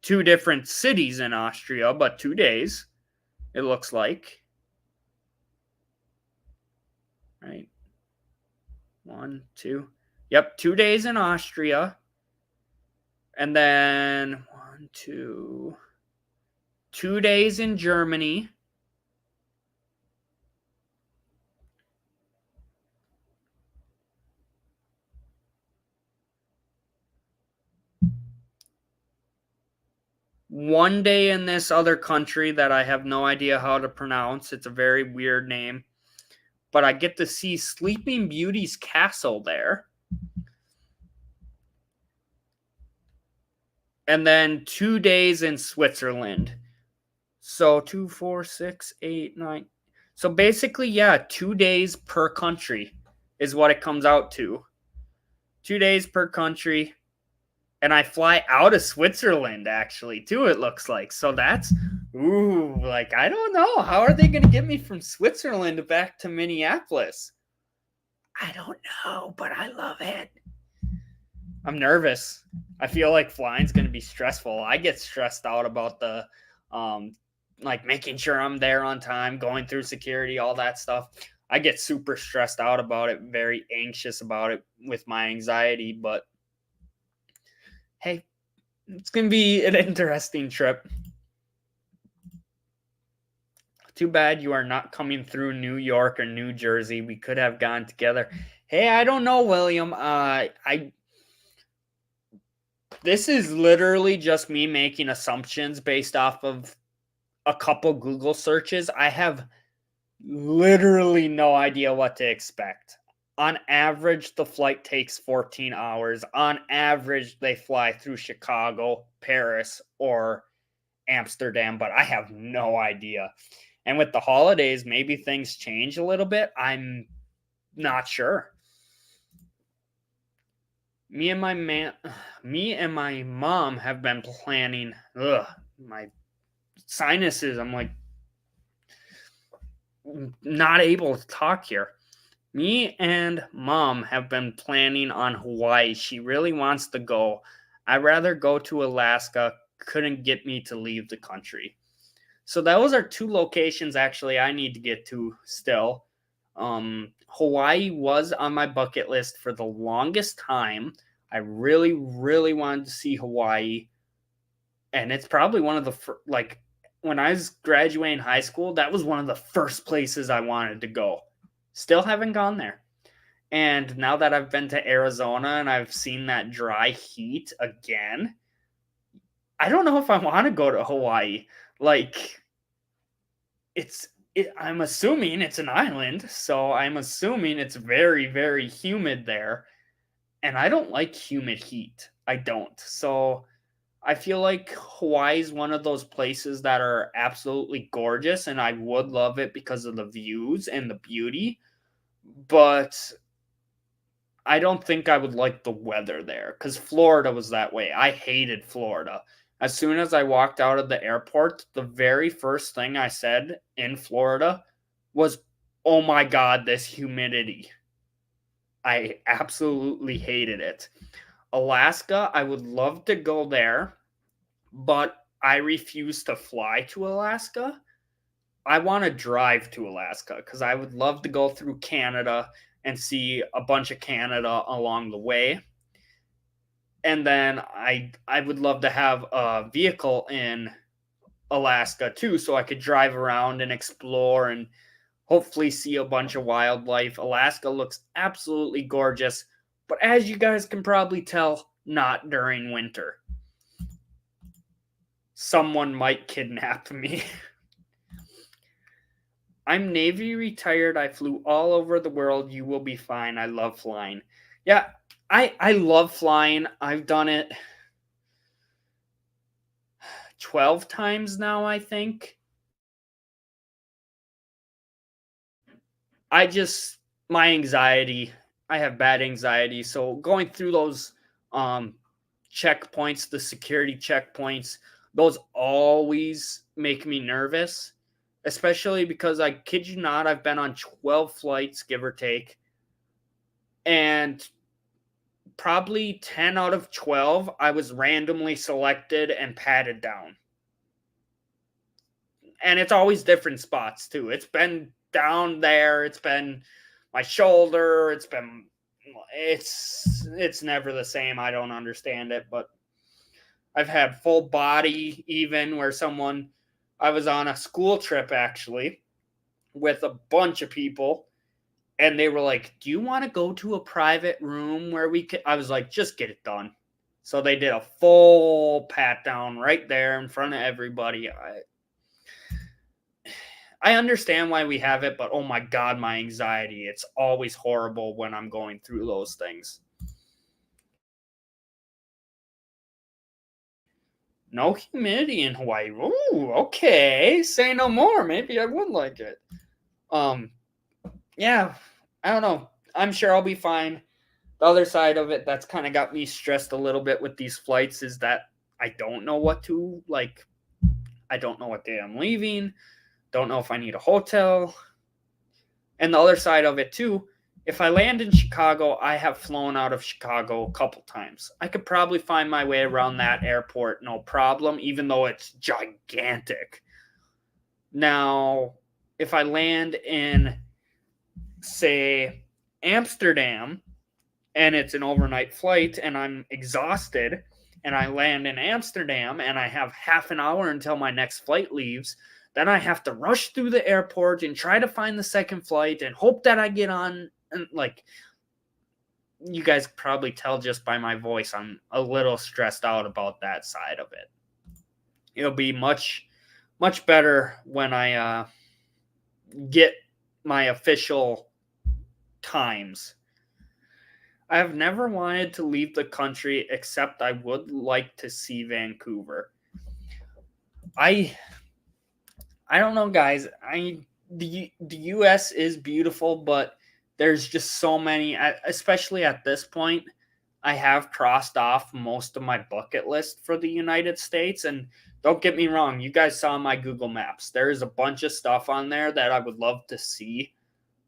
2 different cities in Austria, but 2 days, it looks like. Right? 1, 2. Yep, 2 days in Austria. And then 1, 2. 2 days in Germany. One day in this other country that I have no idea how to pronounce. It's a very weird name. But I get to see Sleeping Beauty's castle there. And then 2 days in Switzerland. So 2, 4, 6, 8, 9. So basically, yeah, 2 days per country is what it comes out to. 2 days per country. And I fly out of Switzerland, actually, too, it looks like. So that's, I don't know. How are they going to get me from Switzerland back to Minneapolis? I don't know, but I love it. I'm nervous. I feel like flying's going to be stressful. I get stressed out about the, making sure I'm there on time, going through security, all that stuff. I get super stressed out about it, very anxious about it with my anxiety, but hey, it's going to be an interesting trip. Too bad you are not coming through New York or New Jersey. We could have gone together. Hey, I don't know, William. This is literally just me making assumptions based off of a couple Google searches. I have literally no idea what to expect. On average, the flight takes 14 hours. On average, they fly through Chicago, Paris, or Amsterdam, but I have no idea. And with the holidays, maybe things change a little bit. I'm not sure. Me and my mom have been planning. My sinuses. I'm like not able to talk here. Me and mom have been planning on Hawaii. She really wants to go. I'd rather go to Alaska. Couldn't get me to leave the country. So those are 2 locations actually I need to get to still. Hawaii was on my bucket list for the longest time. I really, really wanted to see Hawaii. And it's probably one of the, when I was graduating high school, that was one of the first places I wanted to go. Still haven't gone there. And now that I've been to Arizona and I've seen that dry heat again, I don't know if I want to go to Hawaii. It's I'm assuming it's an island, so I'm assuming it's very, very humid there. And I don't like humid heat. I don't. So I feel like Hawaii is one of those places that are absolutely gorgeous, and I would love it because of the views and the beauty. But I don't think I would like the weather there because Florida was that way. I hated Florida. As soon as I walked out of the airport, the very first thing I said in Florida was, "Oh my God, this humidity." I absolutely hated it. Alaska, I would love to go there, but I refuse to fly to Alaska. I want to drive to Alaska because I would love to go through Canada and see a bunch of Canada along the way. And then I would love to have a vehicle in Alaska too, so I could drive around and explore and hopefully see a bunch of wildlife. Alaska looks absolutely gorgeous, but as you guys can probably tell, not during winter. Someone might kidnap me. I'm Navy retired. I flew all over the world. You will be fine. I love flying. Yeah, I love flying. I've done it 12 times now, I think. I just my anxiety. I have bad anxiety, so going through those um checkpoints, the security checkpoints, those always make me nervous, especially because I kid you not, I've been on 12 flights, give or take, and probably 10 out of 12, I was randomly selected and patted down. And it's always different spots too. It's been down there, it's been my shoulder, it's never the same. I don't understand it, but I've had full body even where someone I was on a school trip actually with a bunch of people and they were like, "Do you want to go to a private room where we could?" I was like, "Just get it done." So they did a full pat down right there in front of everybody. I understand why we have it, but oh my God, my anxiety. It's always horrible when I'm going through those things. No humidity in Hawaii. Ooh, okay. Say no more. Maybe I would like it. Um, yeah, I don't know. I'm sure I'll be fine. The other side of it that's kind of got me stressed a little bit with these flights is that I don't know what to like. I don't know what day I'm leaving. Don't know if I need a hotel. And the other side of it too, if I land in Chicago, I have flown out of Chicago a couple times. I could probably find my way around that airport no problem, even though it's gigantic. Now, if I land in, say, Amsterdam, and it's an overnight flight and I'm exhausted and I land in Amsterdam and I have half an hour until my next flight leaves, then I have to rush through the airport and try to find the second flight and hope that I get on. And like, you guys probably tell just by my voice, I'm a little stressed out about that side of it. It'll be much better when I get my official times. I have never wanted to leave the country except I would like to see Vancouver. I I don't know, guys. The US is beautiful, but there's just so many, especially at this point. I have crossed off most of my bucket list for the United States, and don't get me wrong, you guys saw my Google Maps. There is a bunch of stuff on there that I would love to see,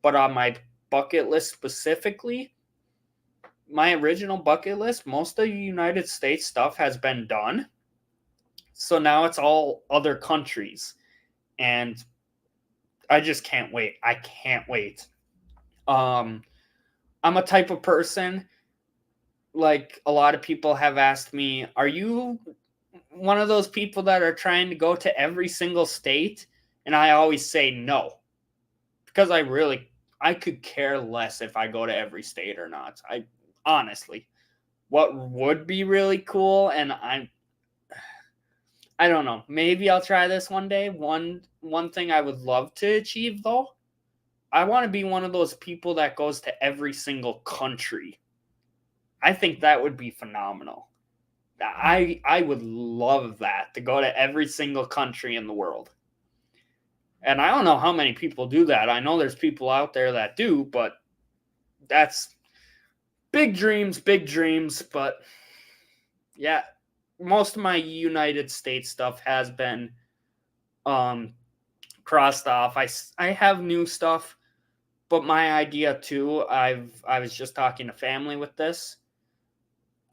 but on my bucket list specifically, my original bucket list, most of the United States stuff has been done. So now it's all other countries. And I just can't wait. I can't wait. Um, I'm a type of person, like a lot of people have asked me, are you one of those people that are trying to go to every single state? And I always say no, because I could care less if I go to every state or not. I honestly, what would be really cool, and I don't know. Maybe I'll try this one day. One thing I would love to achieve though, I want to be one of those people that goes to every single country. I think that would be phenomenal. I would love that, to go to every single country in the world. And I don't know how many people do that. I know there's people out there that do, but that's big dreams, but yeah, most of my United States stuff has been crossed off. I have new stuff, but my idea too, I was just talking to family with this.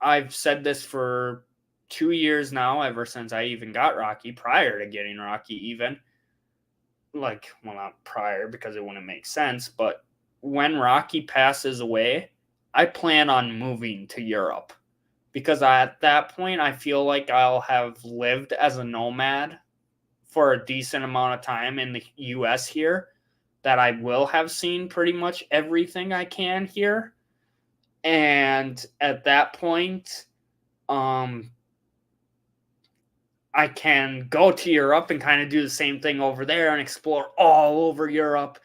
I've said this for 2 years now, ever since I even got Rocky, prior to getting Rocky even. Like, well, not prior because it wouldn't make sense, but when Rocky passes away, I plan on moving to Europe, because at that point I feel like I'll have lived as a nomad for a decent amount of time in the US here, that I will have seen pretty much everything I can here. And at that point, I can go to Europe and kind of do the same thing over there and explore all over Europe.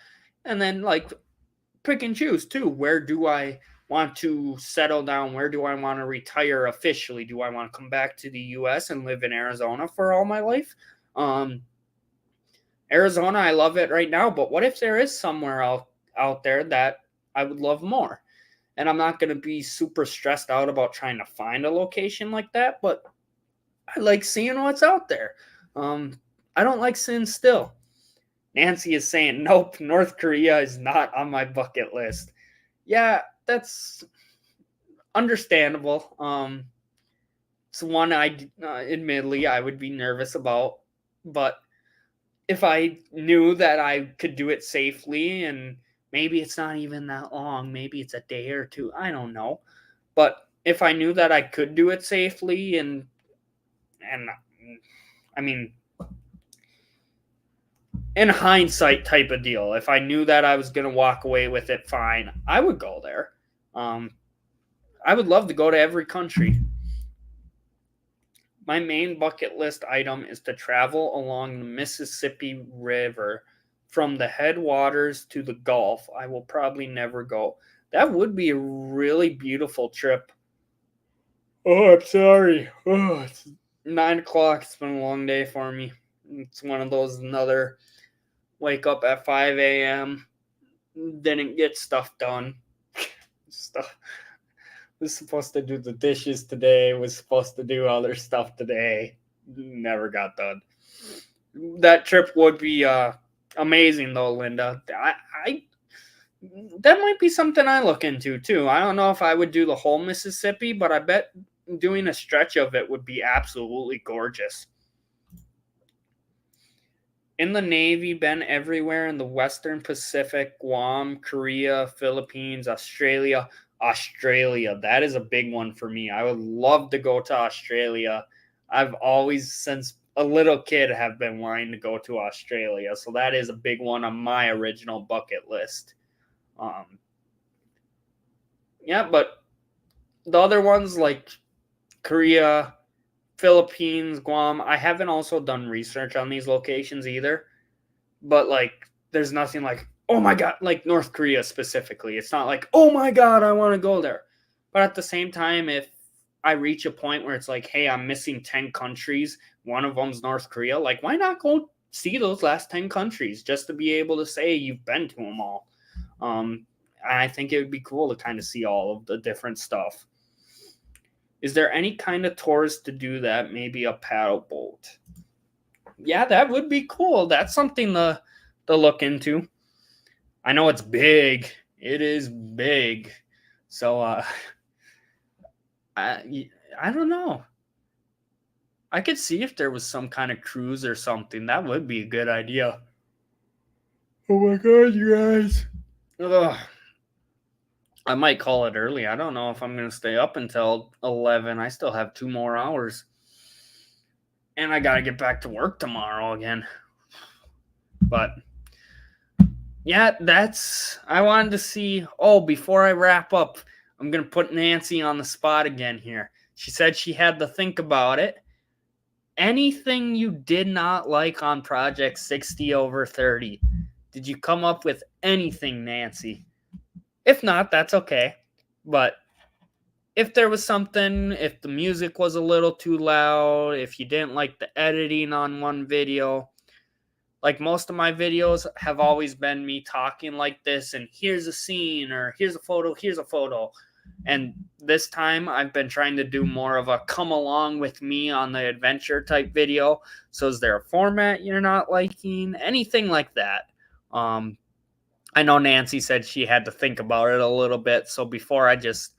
And then, like, pick and choose too. Where do I want to settle down? Where do I want to retire officially? Do I want to come back to the US and live in Arizona for all my life? Arizona, I love it right now, but what if there is somewhere out there that I would love more? And I'm not going to be super stressed out about trying to find a location like that, but I like seeing what's out there. I don't like sitting still. Nancy is saying, nope, North Korea is not on my bucket list. Yeah, that's understandable. It's one admittedly, I would be nervous about. But if I knew that I could do it safely, and maybe it's not even that long, maybe it's a day or two, I don't know. But if I knew that I could do it safely, and I mean, in hindsight type of deal, if I knew that I was going to walk away with it fine, I would go there. I would love to go to every country. My main bucket list item is to travel along the Mississippi River from the headwaters to the Gulf. I will probably never go. That would be a really beautiful trip. Oh, I'm sorry. Oh, it's 9 o'clock. It's been a long day for me. It's one of those another wake up at 5 a.m. Didn't get stuff done. Was supposed to do the dishes today. Was supposed to do other stuff today. Never got done. That trip would be amazing though, Linda. I that might be something I look into too. I don't know if I would do the whole Mississippi, but I bet doing a stretch of it would be absolutely gorgeous. In the Navy, been everywhere in the Western Pacific, Guam, Korea, Philippines, Australia. Australia, that is a big one for me. I would love to go to Australia. I've always, since a little kid, have been wanting to go to Australia. So that is a big one on my original bucket list. Yeah, but the other ones like Korea, Philippines, Guam, I haven't also done research on these locations either. But like, there's nothing like, oh my God, like North Korea specifically. It's not like, oh my God, I want to go there. But at the same time, if I reach a point where it's like, hey, I'm missing 10 countries, one of them's North Korea, like, why not go see those last 10 countries just to be able to say you've been to them all? I think it would be cool to kind of see all of the different stuff. Is there any kind of tours to do that? Maybe a paddle boat. Yeah, that would be cool. That's something to look into. I know it's big. It is big. So I don't know. I could see if there was some kind of cruise or something. That would be a good idea. Oh my God, you guys. Ugh. I might call it early. I don't know if I'm going to stay up until 11. I still have 2 more hours. And I got to get back to work tomorrow again. But yeah, I wanted to see. Oh, before I wrap up, I'm going to put Nancy on the spot again here. She said she had to think about it. anything you did not like on Project 60 over 30? Did you come up with anything, Nancy? If not, that's okay. But if there was something, if the music was a little too loud, if you didn't like the editing on one video, like most of my videos have always been me talking like this, and here's a scene, or here's a photo, here's a photo. And this time I've been trying to do more of a come along with me on the adventure type video. So is there a format you're not liking? Anything like that. I know Nancy said she had to think about it a little bit. So before I just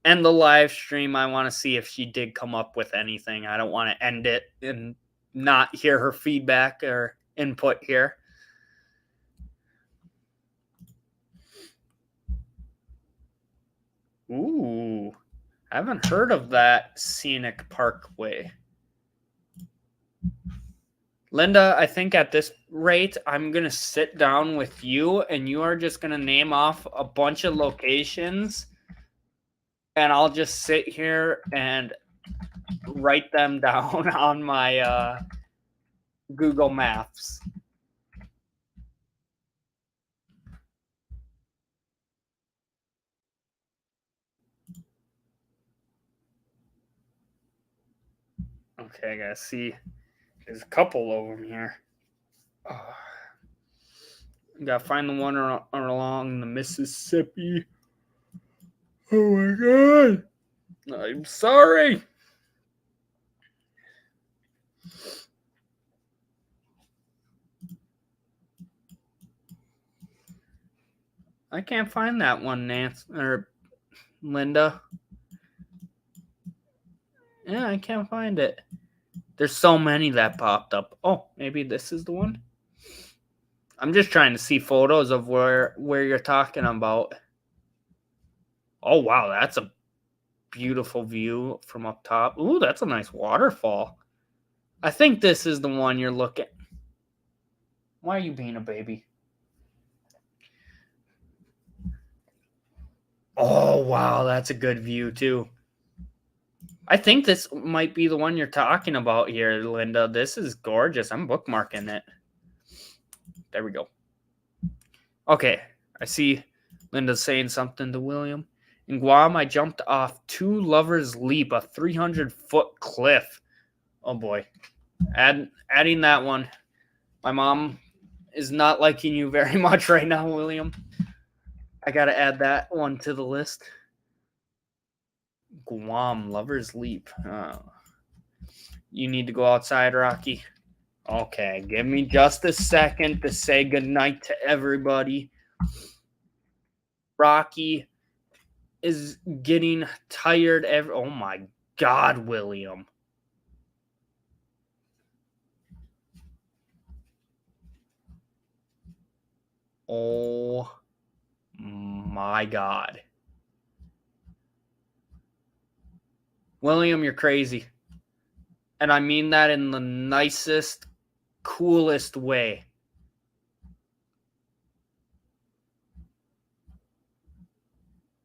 end the live stream, I want to see if she did come up with anything. I don't want to end it and not hear her feedback or input here. Ooh, I haven't heard of that scenic parkway. Linda, I think at this rate, I'm going to sit down with you and you are just going to name off a bunch of locations, and I'll just sit here and write them down on my Google Maps. Okay, I gotta see. There's a couple of them here. Oh, gotta find the one along the Mississippi. Oh my god! I'm sorry. I can't find that one, Nancy or Linda. Yeah, I can't find it. There's so many that popped up. Oh, maybe this is the one. I'm just trying to see photos of where you're talking about. Oh wow, that's a beautiful view from up top. Ooh, that's a nice waterfall. I think this is the one you're looking. Why are you being a baby? Oh wow, that's a good view too. I think this might be the one you're talking about here, Linda. This is gorgeous. I'm bookmarking it. There we go. Okay, I see Linda saying something to William. In Guam, I jumped off Two Lovers Leap, a 300-foot cliff. Oh boy. Adding that one. My mom is not liking you very much right now, William. I got to add that one to the list. Guam, Lovers Leap. Oh. You need to go outside, Rocky. Okay, give me just a second to say goodnight to everybody. Rocky is getting tired. Oh my God, William. Oh my God. William, you're crazy. And I mean that in the nicest, coolest way.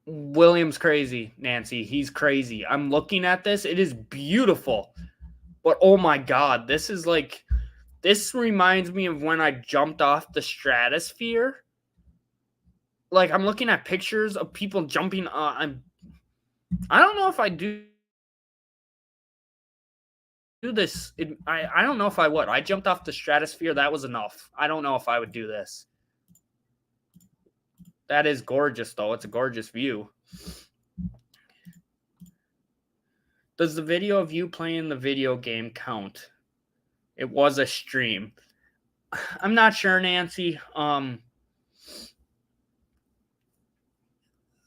William's crazy, Nancy. He's crazy. I'm looking at this. It is beautiful. But oh my God, this is like, this reminds me of when I jumped off the stratosphere. Like, I'm looking at pictures of people jumping. I don't know if I do this. I don't know if I would. I jumped off the stratosphere. That was enough. I don't know if I would do this. That is gorgeous, though. It's a gorgeous view. Does the video of you playing the video game count? It was a stream. I'm not sure, Nancy.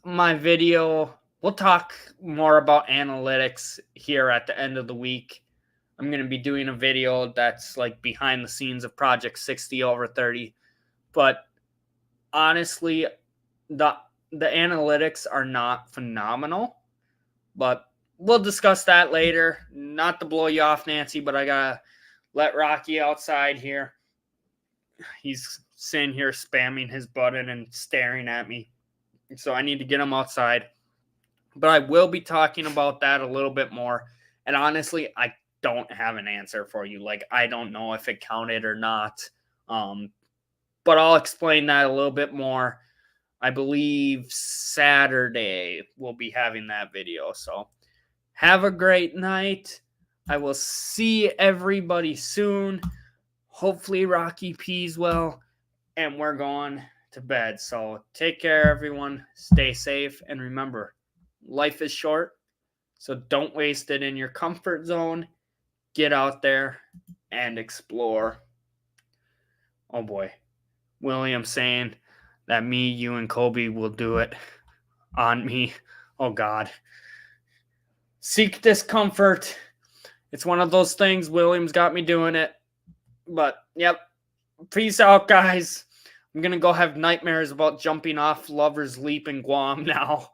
My video, we'll talk more about analytics here at the end of the week. I'm going to be doing a video that's like behind the scenes of Project 60 over 30. But honestly, the analytics are not phenomenal. But we'll discuss that later. Not to blow you off, Nancy, but I got to let Rocky outside here. He's sitting here spamming his button and staring at me. So I need to get him outside. But I will be talking about that a little bit more. And honestly, I don't have an answer for you. Like, I don't know if it counted or not. But I'll explain that a little bit more. I believe Saturday we'll be having that video. So have a great night. I will see everybody soon. Hopefully Rocky P's well, and we're going to bed. So take care, everyone. Stay safe, and remember, life is short, so don't waste it in your comfort zone. Get out there and explore. Oh boy. William saying that me, you, and Kobe will do it on me. Oh God. Seek discomfort. It's one of those things. William's got me doing it. But, yep. Peace out, guys. I'm going to go have nightmares about jumping off Lover's Leap in Guam now.